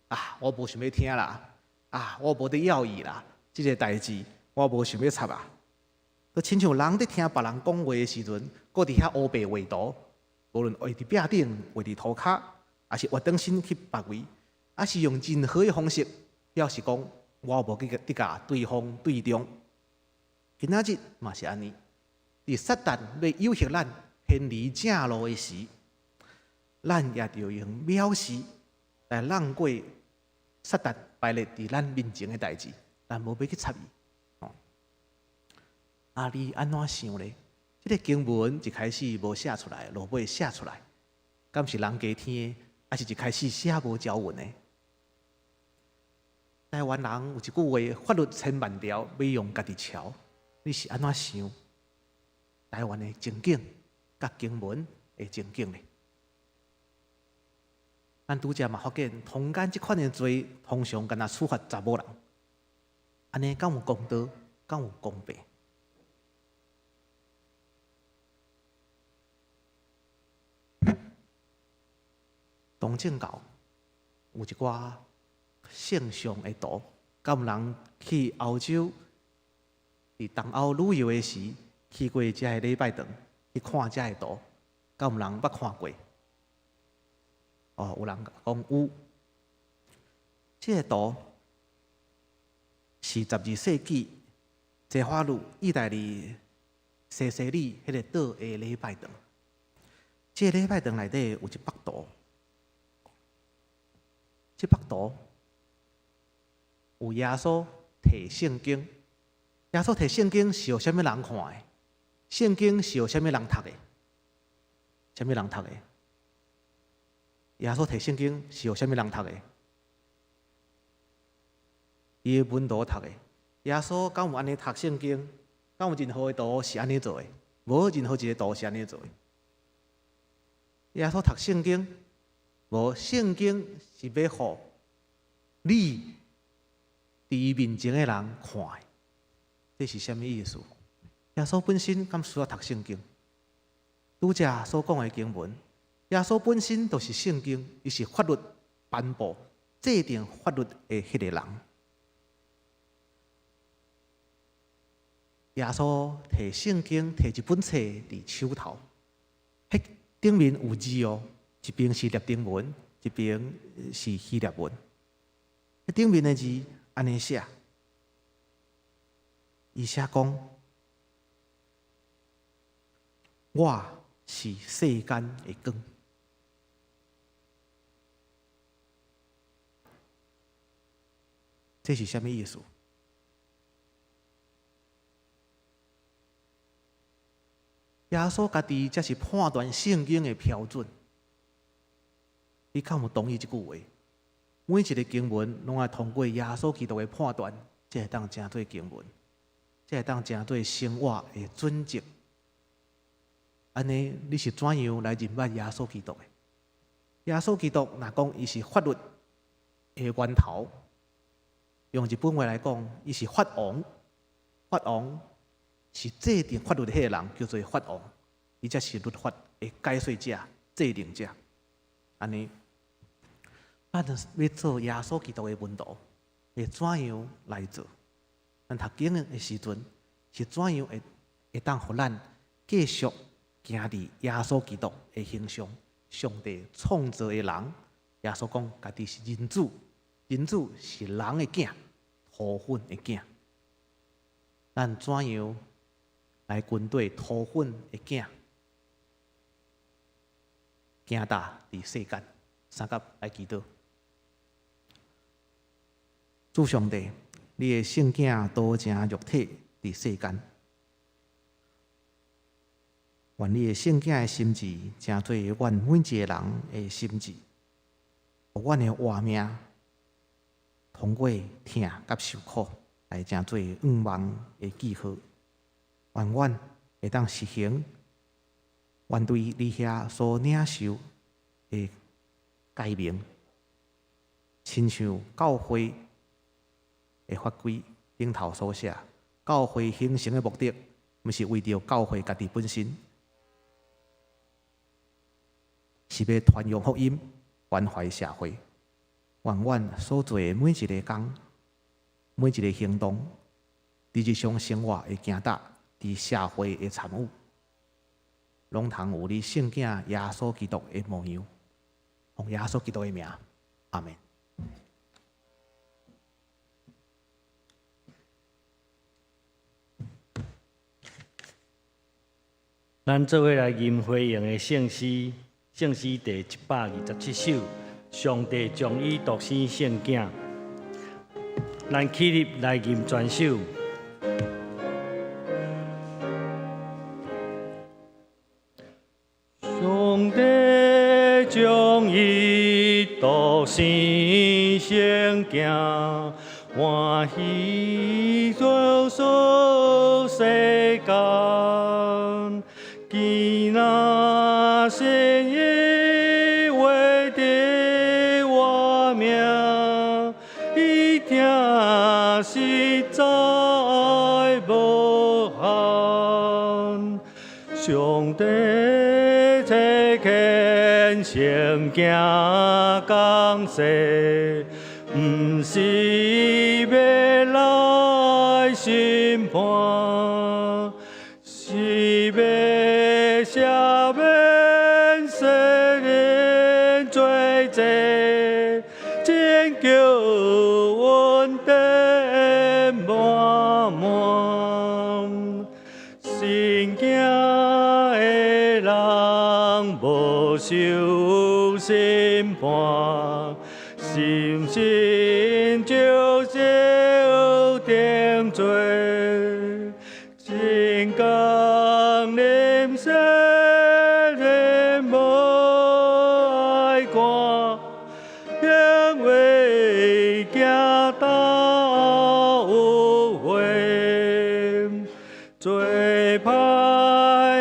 啊，我无想要听啦，啊，我无得要义啦，即个代志我无想要插啊。都亲像人在听别人讲话的时阵，搁伫遐乌白画图，无论画伫壁顶、画伫涂骹，还是活转身去别位，还是用任何的方式表示讲我无去甲对方对中。今仔日嘛是安尼，伫撒旦要诱惑咱偏离正路的时，咱也着用藐视来让过撒旦摆列伫咱面前的代志，咱无要去插伊。啊，你安怎想咧？这个经文一开始无写出来，落尾写出来，敢是人家听的，还是一开始写无条文的？台湾人有一句话：法律千万条，要用家己抄。你是安怎想？台湾的情景甲经文的情景咧？咱拄则嘛发现，通奸即款的罪，通常敢若处罚查某人，安尼敢有公道？敢有公平？东正教有一寡圣上的图，敢有人去欧洲，伫东欧旅游的时，去过遮个礼拜堂，去看遮个图，敢有人捌看过？哦，有人讲有。这个图是12世纪西法鲁意大利西西里迄个岛的礼拜堂。这个礼拜堂内底有一幅图。这幅图有耶稣摕圣经，耶稣摕圣经是互啥物人看的？圣经是互啥物人读的？啥物人读的？耶稣摕圣经是互啥物人读的？伊的门徒读的。耶稣敢有安尼读圣经？敢有任何的图是安尼做的？无任何一个图是安尼做的。耶稣读圣经。无圣经是要互你伫伊面前的人看的，这是啥物意思？耶稣本身敢需要读圣经？拄则所讲的经文，耶稣本身就是圣经，伊是法律颁布制定法律的迄个人。耶稣摕圣经，摕一本册伫手头，迄顶面有字哦。一边是拉丁文，一边是希腊文。顶面的字安尼写，伊写讲：我是世间的光。这是啥物意思？耶稣家己才是判断圣经的标准。你敢有同意这句话？每一个经文拢爱通过耶稣基督的判断，才会当成做经文。才会当成做生活的准则。安尼，你是怎样来认捌耶稣基督的？耶稣基督若讲伊是法律的源头，用日本话来讲，伊是法王。法王是制定法律的迄个人，叫做法王，伊才是律法的解说者、制定者。安尼，咱要做耶稣基督的门徒，会怎样来做？咱读经的时阵，是怎样会当互咱继续行伫耶稣基督的形象？上帝创造的人，耶稣讲家己是人子，人子是人的囝，土粉的囝。咱怎样来军队土粉的囝？行大伫世间，三甲来祈祷。主上帝，你的圣囝道成肉体伫世间，愿你的圣囝的心志，成做阮每一个人的心志，互阮的活命通过疼甲受苦，来成做愿望的记号。愿阮会当实行愿对你遐所领受的诫命，亲像教会的法规顶头所写，教会形成的目的，毋是为着教会家己本身，是要传扬福音，关怀社会。愿阮所做的每一个工、每一个行动，伫日常生活的行达，伫社会的参与，拢通有你圣囝耶稣基督的模样。奉耶稣基督的名，阿门。咱做伙来吟回应的圣诗，圣诗第127首。上帝将伊独生圣囝，咱起立来吟全首。上帝将伊独生圣囝，欢喜做所世间，今那生伊为着我命，伊听实在无限。上帝差遣圣囝降世，毋是要来审判，是要赦免世人罪债，拯救阮得满满。圣囝的人无受审判，心信就受定罪，真讲念世人无爱看，因为惊到有悔，最歹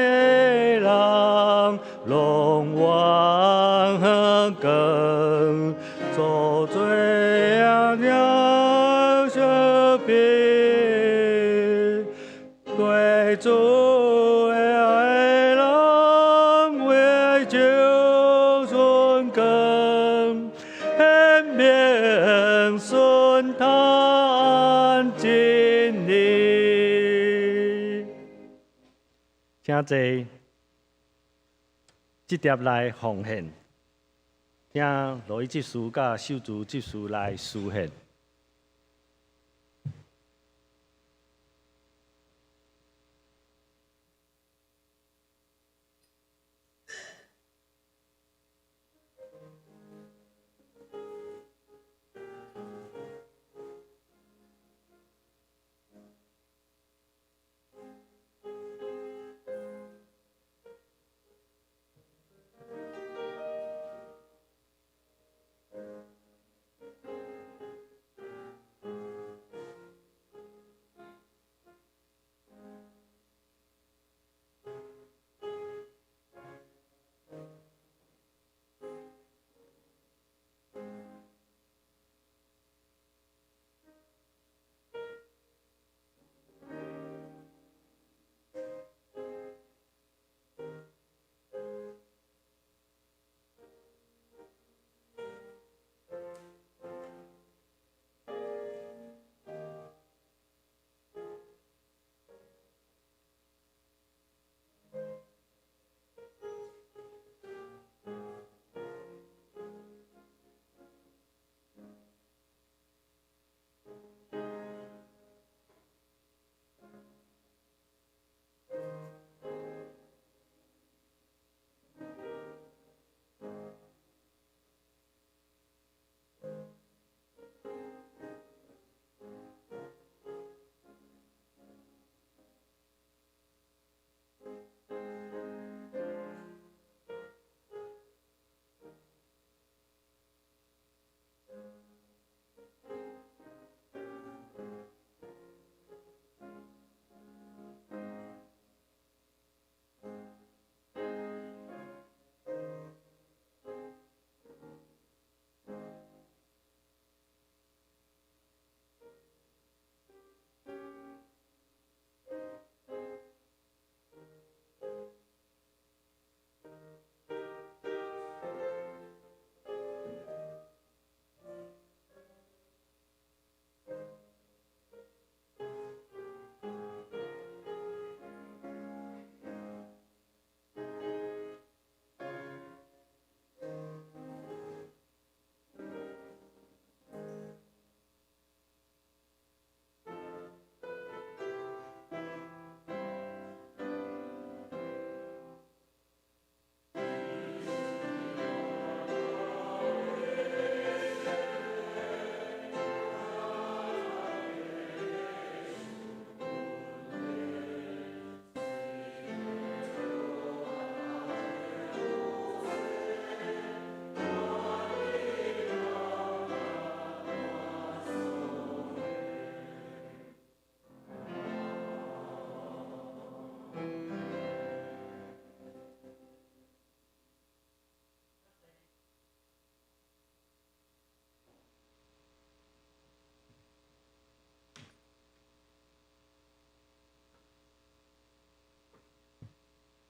的人拢往远更，做罪啊了小别，对主的人为救顺更，显明顺坦真理。请坐，这碟来奉献，请罗伊执事甲秀珠执事来书献。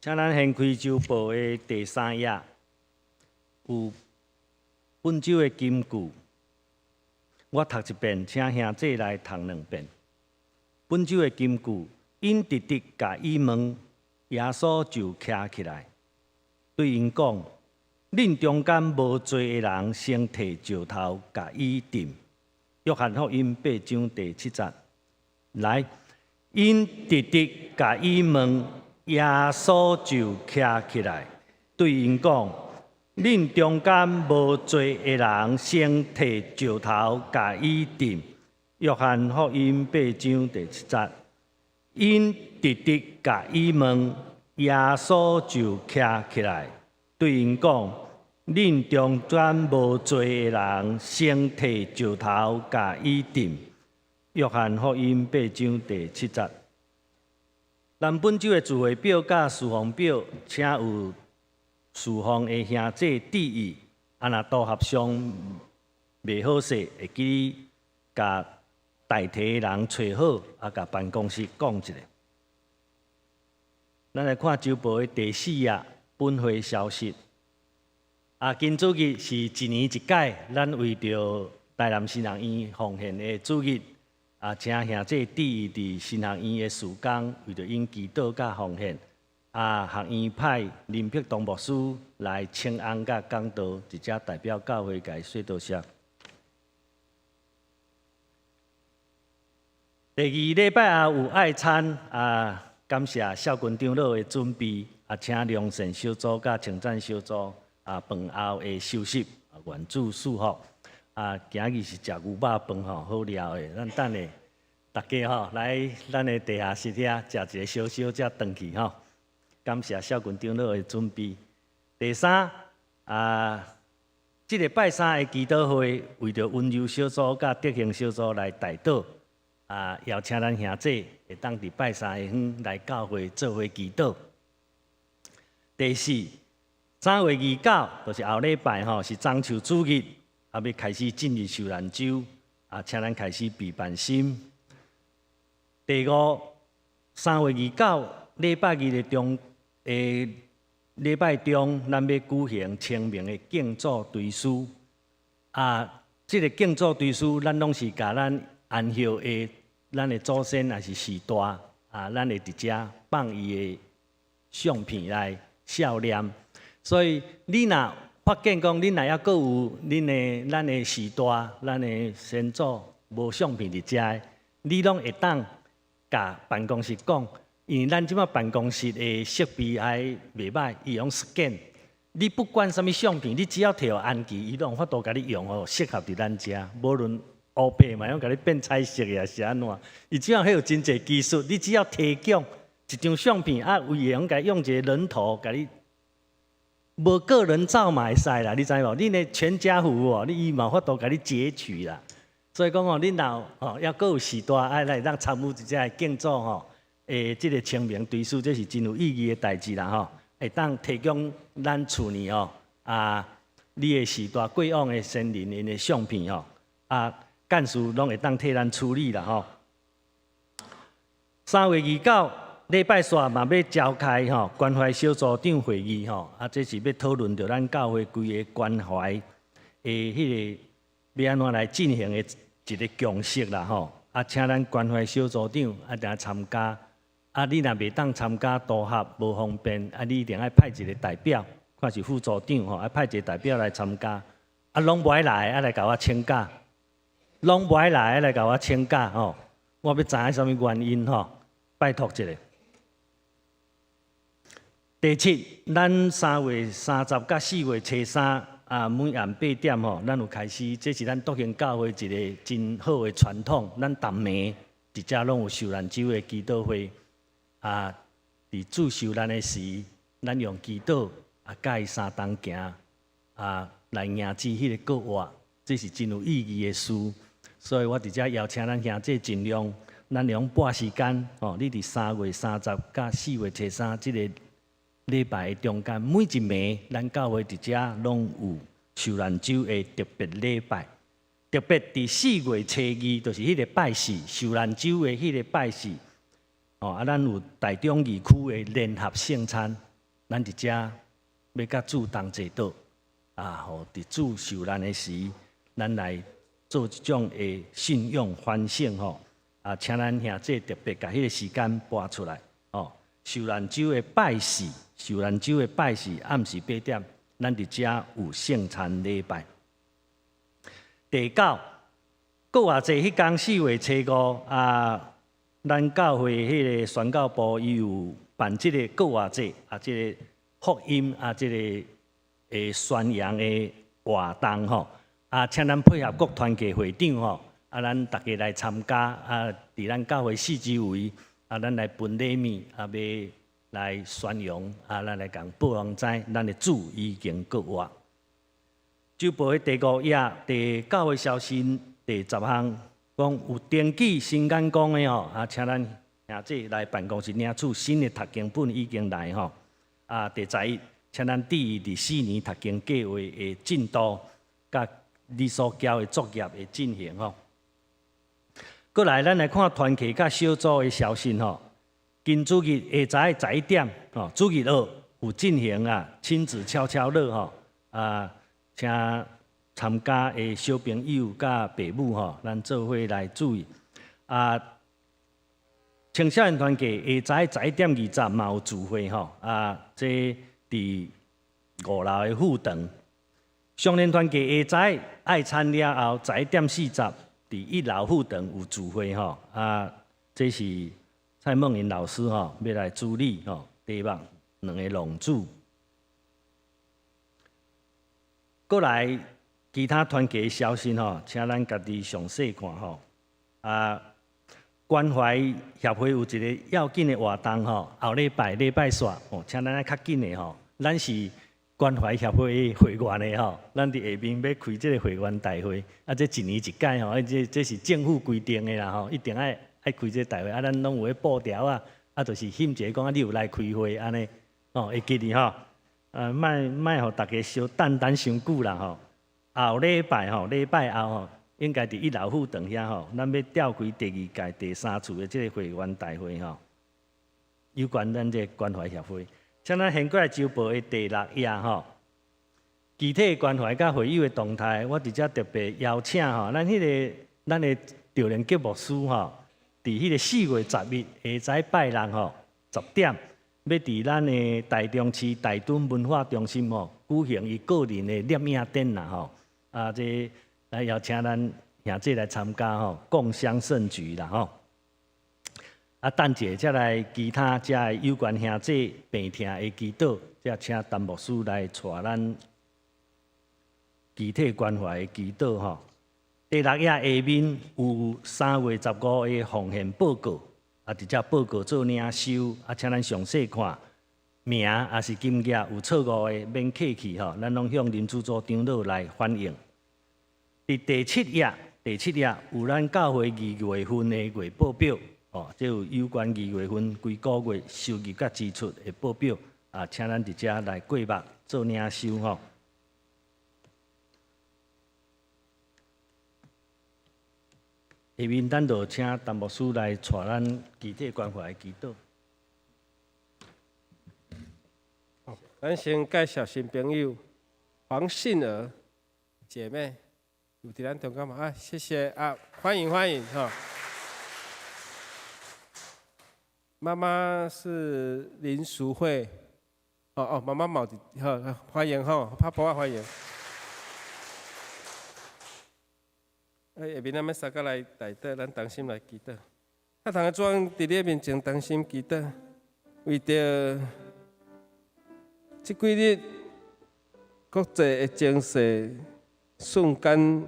请咱掀开周报的第3页，有本周的金句。我读一遍，请兄弟来读2遍。本周的金句，因直直甲伊问，耶稣就徛起来，对因讲：恁中间无罪的人，先摕石头甲伊钉。约翰福音8章第7节。来，因直直甲伊问，耶稣就徛起来，对因讲：恁中间无罪的人，先摕石头甲伊钉。约翰福音8章第7节。因直直甲伊问，耶稣就徛起来，对因讲：恁中间无罪的人，先摕石头甲伊钉。约翰福音8章第7节。咱本周的聚会表甲事奉表，请有事奉的兄弟注意，若组合上袂好势，会记甲代替的人找好，甲办公室讲一下。咱来看周报的第4页，本会消息。今主日是1年1届，咱为着台南新学院奉献的主日。请兄弟注意伫新学院的事工，为着因祈祷甲奉献。学院派林碧东牧师来请安甲讲道，直接代表教会甲伊说多谢。第2礼拜有爱餐，感谢校军长老的准备，请良善小组甲称赞小组，饭后的休息，愿主祝福。今日是食牛肉饭吼，好料的。咱等下大家吼来咱的地下室遐食一个小小，才回去吼。感谢校军长老的准备。第3，这个拜3的祈祷会，为着温柔小组甲德行小组来代祷。邀请咱兄弟会当伫拜3下昏来教会做伙祈祷。第4，3月29，就是后礼拜吼，是中秋主日。要开始进入受难周，请咱开始备办心。第5，3月29礼拜日的礼拜中，咱要举行清明的敬祖追思。这个敬祖追思，咱拢是甲咱安息的咱的祖先也是时代，咱会伫遮放伊的相片来孝念。所以你若发现讲，恁若还阁有咱的时代、咱的先祖无相片伫遮，你拢会当甲办公室讲，因为咱即摆办公室的设备还袂歹，伊用 scan。你不管什么相片，你只要摕互安记，伊拢有法度甲你用哦，适合伫咱遮，无论乌白嘛，用甲你变彩色的，是安怎？伊即样迄有真侪技术，你只要提供一张相片，有用甲用一个人头甲你。无个人照嘛会使啦，你知无？恁的全家福哦，你伊嘛法度甲你截取啦。所以讲哦，恁若要阁有时代爱来当参与一只敬祖吼，即个清明追思，这是真有意义的代志啦吼。会当提供咱厝里哦你的时代过往的先人因的相片吼，干事拢会当替咱处理啦吼。3月29。礼拜3嘛要召开关怀小组长会议这是要讨论着咱教会规个关怀迄个要安怎来进行的一个共识啦请咱关怀小组长来参加，你若袂当参加组合无方便，你一定要派一个代表，看是副组长要派一个代表来参加，拢无爱来来甲我请假，拢无爱来来甲我请假我要知影什么原因拜托一下。第7，咱3月30甲4月初3每暗8点咱有开始，这是咱笃行教会一个真好的传统。咱逐暝伫遮拢有受难周的祈祷会伫主受难的时，咱用祈祷甲伊相同行来迎接迄个国活，这是真有意义的事。所以我伫遮邀请咱兄弟尽量，咱用半时间你伫3月30甲4月初3这个礼拜的中间，每一暝咱教会伫遮拢有受难周的特别礼拜，特别伫4月初2，就是迄个拜四，受难周的迄个拜四。咱有台中2区的联合圣餐，咱伫遮要甲主同坐倒，互伫主受难的时，咱来做一种的信用反省吼。请咱兄弟特别甲迄个时间拨出来哦。受难周的拜祀，受难周的拜祀，暗时8点，咱伫遮有圣餐礼拜。第9，国外节迄天4月初5，咱教会迄个宣教部伊有办即个国外节即个福音即个宣扬的活动吼。请咱配合各团契会长吼。咱大家来参加伫咱教会四周围咱来分礼物要来宣扬咱来讲报人知，咱的主已经国活。周报的第5页第教会消息第10项，讲有登记新眼光的吼，请咱兄弟来办公室领取新的读经本已经来吼。第11，请咱注意伫4年读经计划的进度，甲你所交的作业的进行吼。过来，咱来看团契甲小组的消息吼。今主日下晝11點吼，主日學有進行親子悄悄樂吼請參加的小朋友甲父母吼，咱做伙來注意青少年團契下晝11點20嘛有聚會吼這佇5樓的副堂。少年團契下晝愛餐了後11點40。伫1樓副堂有聚會吼，這是蔡夢玲老師吼要來主理吼，題目2個龍主。過來其他團契消息吼，請咱家己詳細看吼。關懷協會有一個要緊的活動吼，後禮拜煞吼，請咱愛較緊的吼，咱是關懷協會的會員的吼，咱伫下面要開這個會員大會，這1年1屆吼，這是政府規定的啦吼，一定愛開這個大會，咱攏有迄布條就是欠一個講你有來開會安尼，會記哩吼，莫互大家小等傷久啦吼。後禮拜後吼，應該伫1樓副堂遐吼，咱要召開第2屆第3次的這個會員大會吼，有關咱這關懷協會。像咱現過來周報的第6頁吼，具體關懷甲會友的動態，我伫遮特別邀請吼，咱的調靈吉牧師吼，伫迄個4月10日下晝拜六吼10點，要伫咱的台中市大墩文化中心吼舉行伊個人的攝影展啦吼，這來邀請咱兄弟來參加吼，共襄盛舉啦吼。等者再來其他遮有關兄弟病痛的祈禱，則請陳牧師來帶咱具體關懷的祈禱吼。第6頁下面有3月15日的奉獻報告，佇遮報告做領收，請咱詳細看名也是金額有錯誤的免客氣吼，咱攏向林主座長老來反映。第7頁有咱教會2月份的月報表。這有關2月份規個月收入甲支出的報表，請咱佇遮來過目做領收吼。下面咱就請陳牧師來帶咱具體關懷的祈禱。咱先介紹新朋友黃信兒姐妹，有佇咱中間嘛？謝謝歡迎哈。媽媽是林淑慧，媽媽冇歡迎哈，拍波歡迎。下面咱要三個來帶導，咱同心來祈禱。啊，同個裝佇你面前同心祈禱，為着這幾日國際的情勢瞬間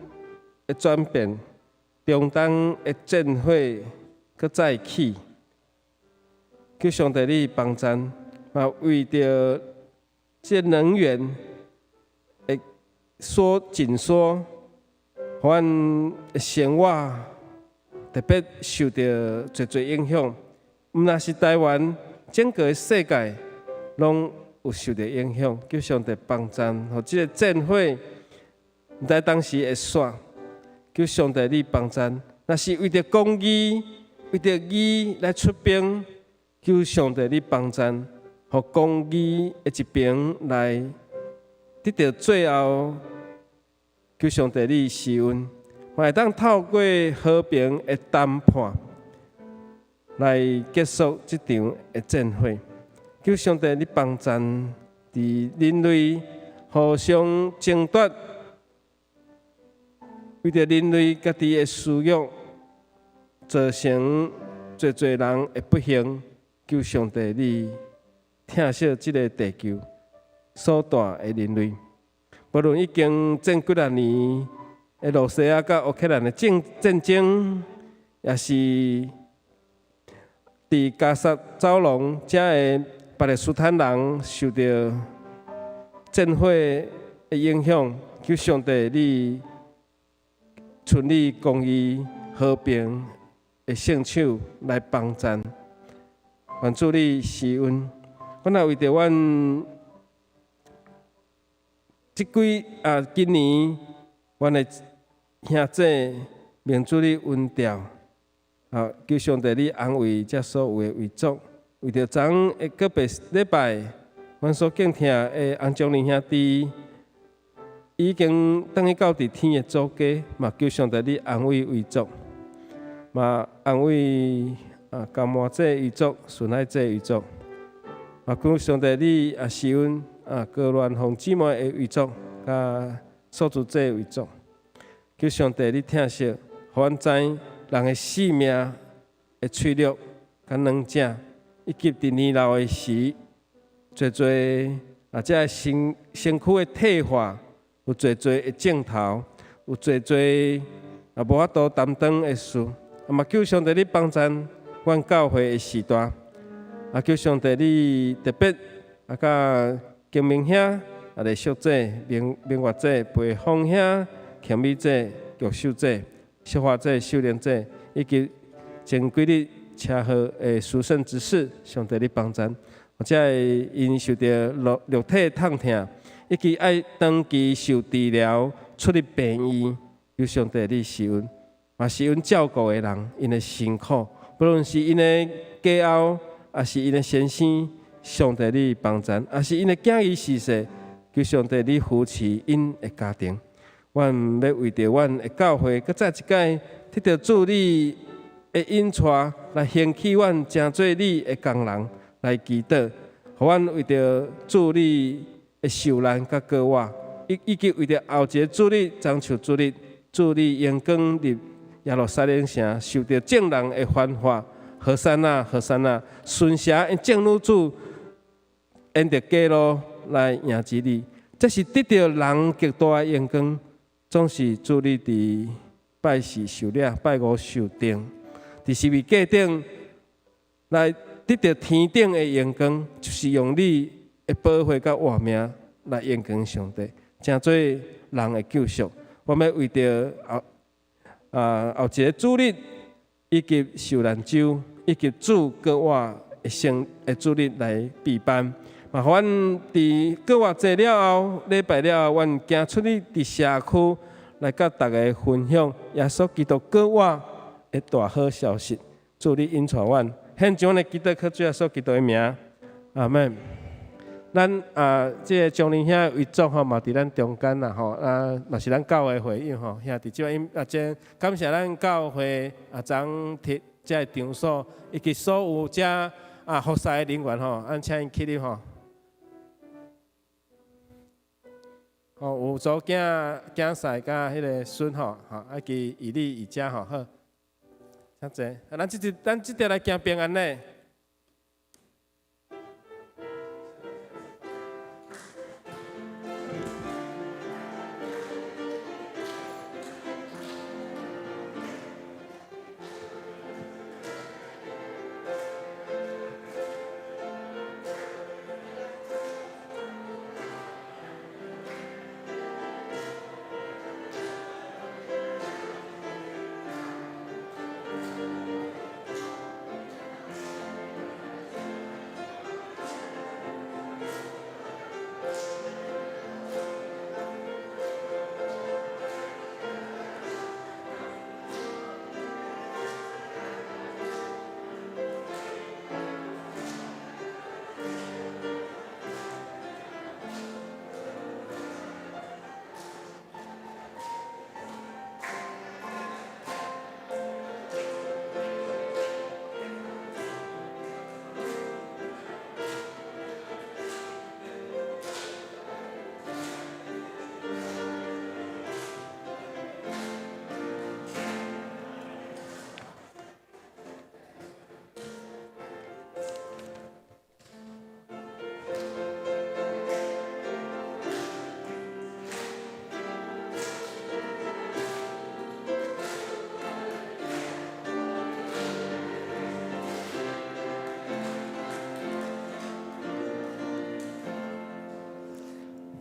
的轉變，中東的戰火閣再起。求上帝你幫助，嘛為着這能源會緊縮，互阮生活特別受到儕影響。毋若是台灣，整個世界攏有受到影響。求上帝幫助，互這個戰火毋知當時會煞。求上帝你幫助，若是為着公義，為着義來出兵。求上帝你幫助，互公义的一边来得到最后，求上帝你施恩，会当透过和平的谈判来结束这场的战会。求上帝你帮助伫人类互相争夺，为着人类家己的私欲，造成侪人的不幸。求上帝你疼惜这个地球所带的人类，无论已经战几啊年的罗西亚甲乌克兰的战争，也是伫加沙走廊遮的巴勒斯坦人受到战火的影响，求上帝你顺利公义和平的圣手来帮助，愿主你施恩。阮也为着阮今年阮的兄姐明主你恩调，求上帝你安慰这所有的遗族。为着昨的个别礼拜，阮所敬听的洪忠林兄弟已经等于到伫天的祖家，嘛求上帝你安慰遗族，嘛安慰甘麻这遗族、顺爱这遗族，嘛求上帝你施恩高乱红姊妹的遗族，甲所住这遗族，求上帝你疼惜，互阮知人的性命的脆弱甲软正。以及伫年老的时，侪这身躯的退化，有侪的镜头，有侪无法度担当的事。嘛求上帝你帮助阮教会的时代，求上帝你特别甲金明兄、丽淑姐、明月姐、培芳兄、庆美姐、玉秀姐、淑华姐、秀莲姐，以及前几日车祸的殊胜之事，上帝你帮助，或者会因受到肉体痛痛，以及爱长期受治疗出入病院，求上帝你施恩，嘛施恩照顾的人，因的辛苦，不论是因的家后，也是因的先生，上帝你帮助，也是因的囝儿逝世，求上帝你扶持因的家庭。阮要为着阮的教会，搁再一届得到主你的引带来兴起阮诚做你的工人来祈祷，互阮为着主你的受难甲过活，以及为着后一个主日中秋主日，主你阳光入耶路撒冷城，受到众人的欢呼，何山啊何山啊，顺蛇因正女主沿着街路来迎接你，这是得到人极大的阳光，总是主你伫拜四受了，拜五受定。伫十字架顶来得到天顶的阳光，就是用你的保护甲活命来阳光上帝，诚做人的救赎。我们为着后一个主日，以及受难周，以及主过活的主日来备办。嘛，阮伫过活节了后，礼拜了后，阮行出去伫社区来甲大家分享耶稣基督过活的大好消息，祝你引传阮，献上阮的基督靠主耶稣基督的名，阿门。咱即个将领兄遗族吼嘛伫咱中间啦吼，嘛是咱教会回应吼，兄弟姊妹真感谢咱教会昨摕这个场所，以及所有遮服侍的人员吼，请因起立吼。有组囝婿甲迄个孙吼，以及以利以家吼好。诚济，咱即条来行平安呢。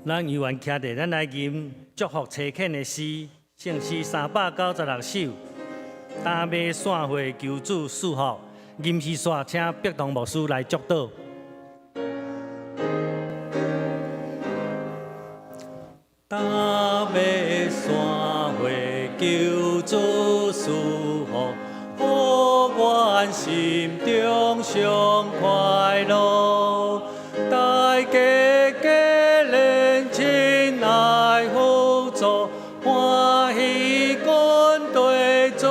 咱犹原徛伫咱来吟祝福车恳的诗，圣诗396首，担马散会求主赐福。吟诗煞请碧同牧师来祝祷。担马散会求主赐福，好愿心中常快乐。大家家人亲爱互助，欢喜滚对主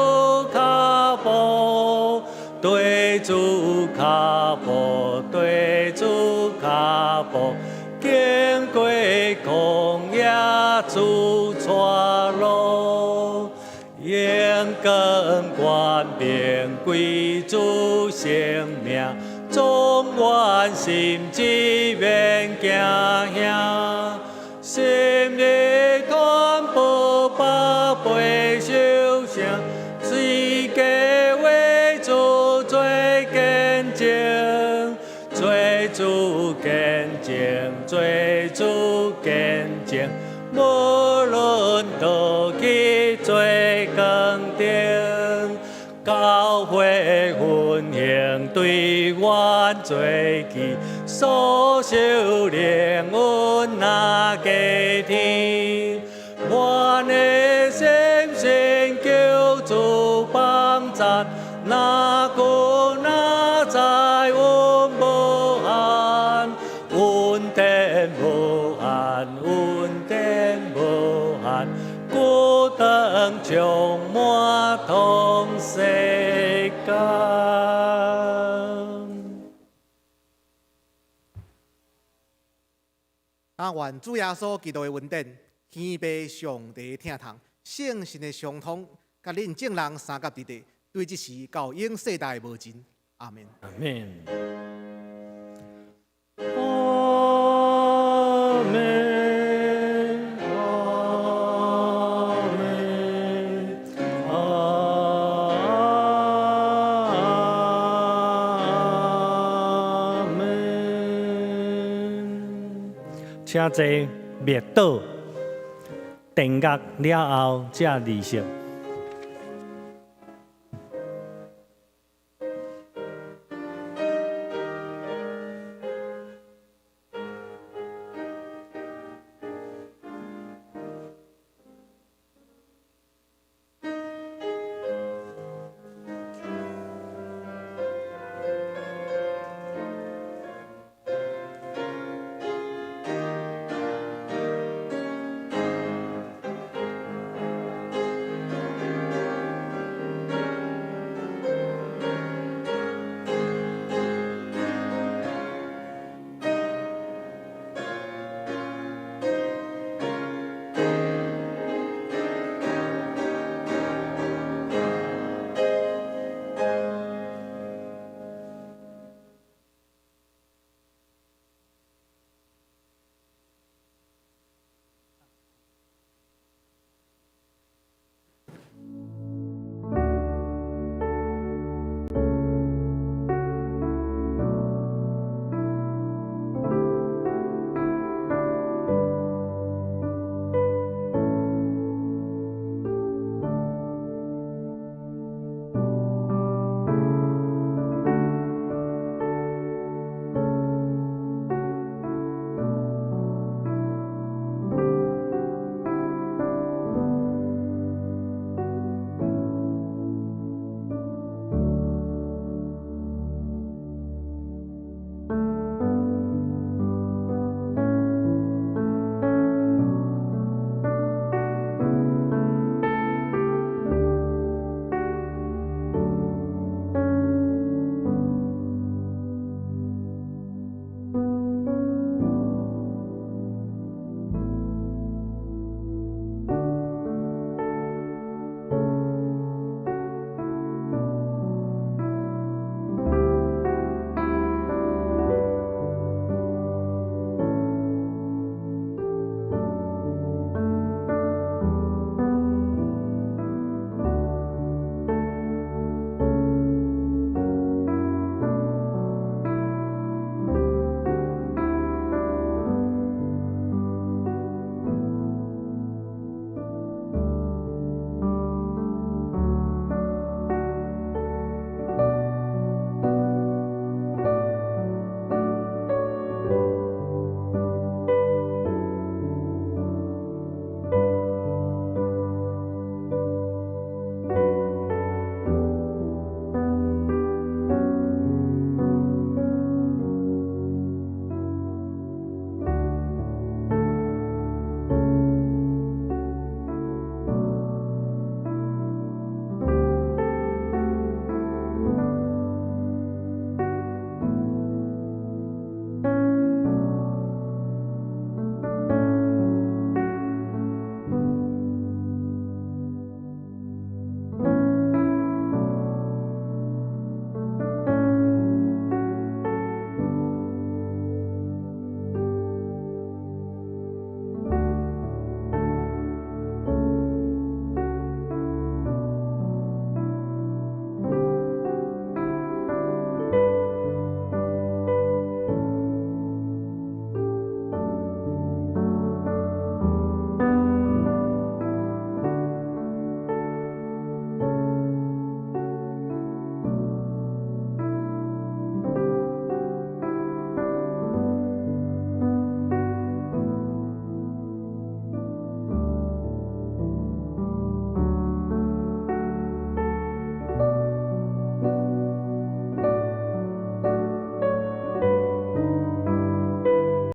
脚步，对主脚步，对主脚步，经过旷野主带路，永更冠冕归主性命。总愿心志愿行兄，心里团宝宝贝受伤，世界为主做见证，做主见证，做主见证，无论倒去做光顶。教会分享对阮做起，所受灵恩那家天，阮的心声求主帮赞，那个那在阮无限，恩典无限，恩典无限，孤灯充满通世间。愿主耶稣基督的恩典、天父上帝听堂、圣神的相通，甲恁众人三甲伫地，对这时到永世代无尽。阿门。阿门。阿门。请坐，灭倒，定觉了后才离席。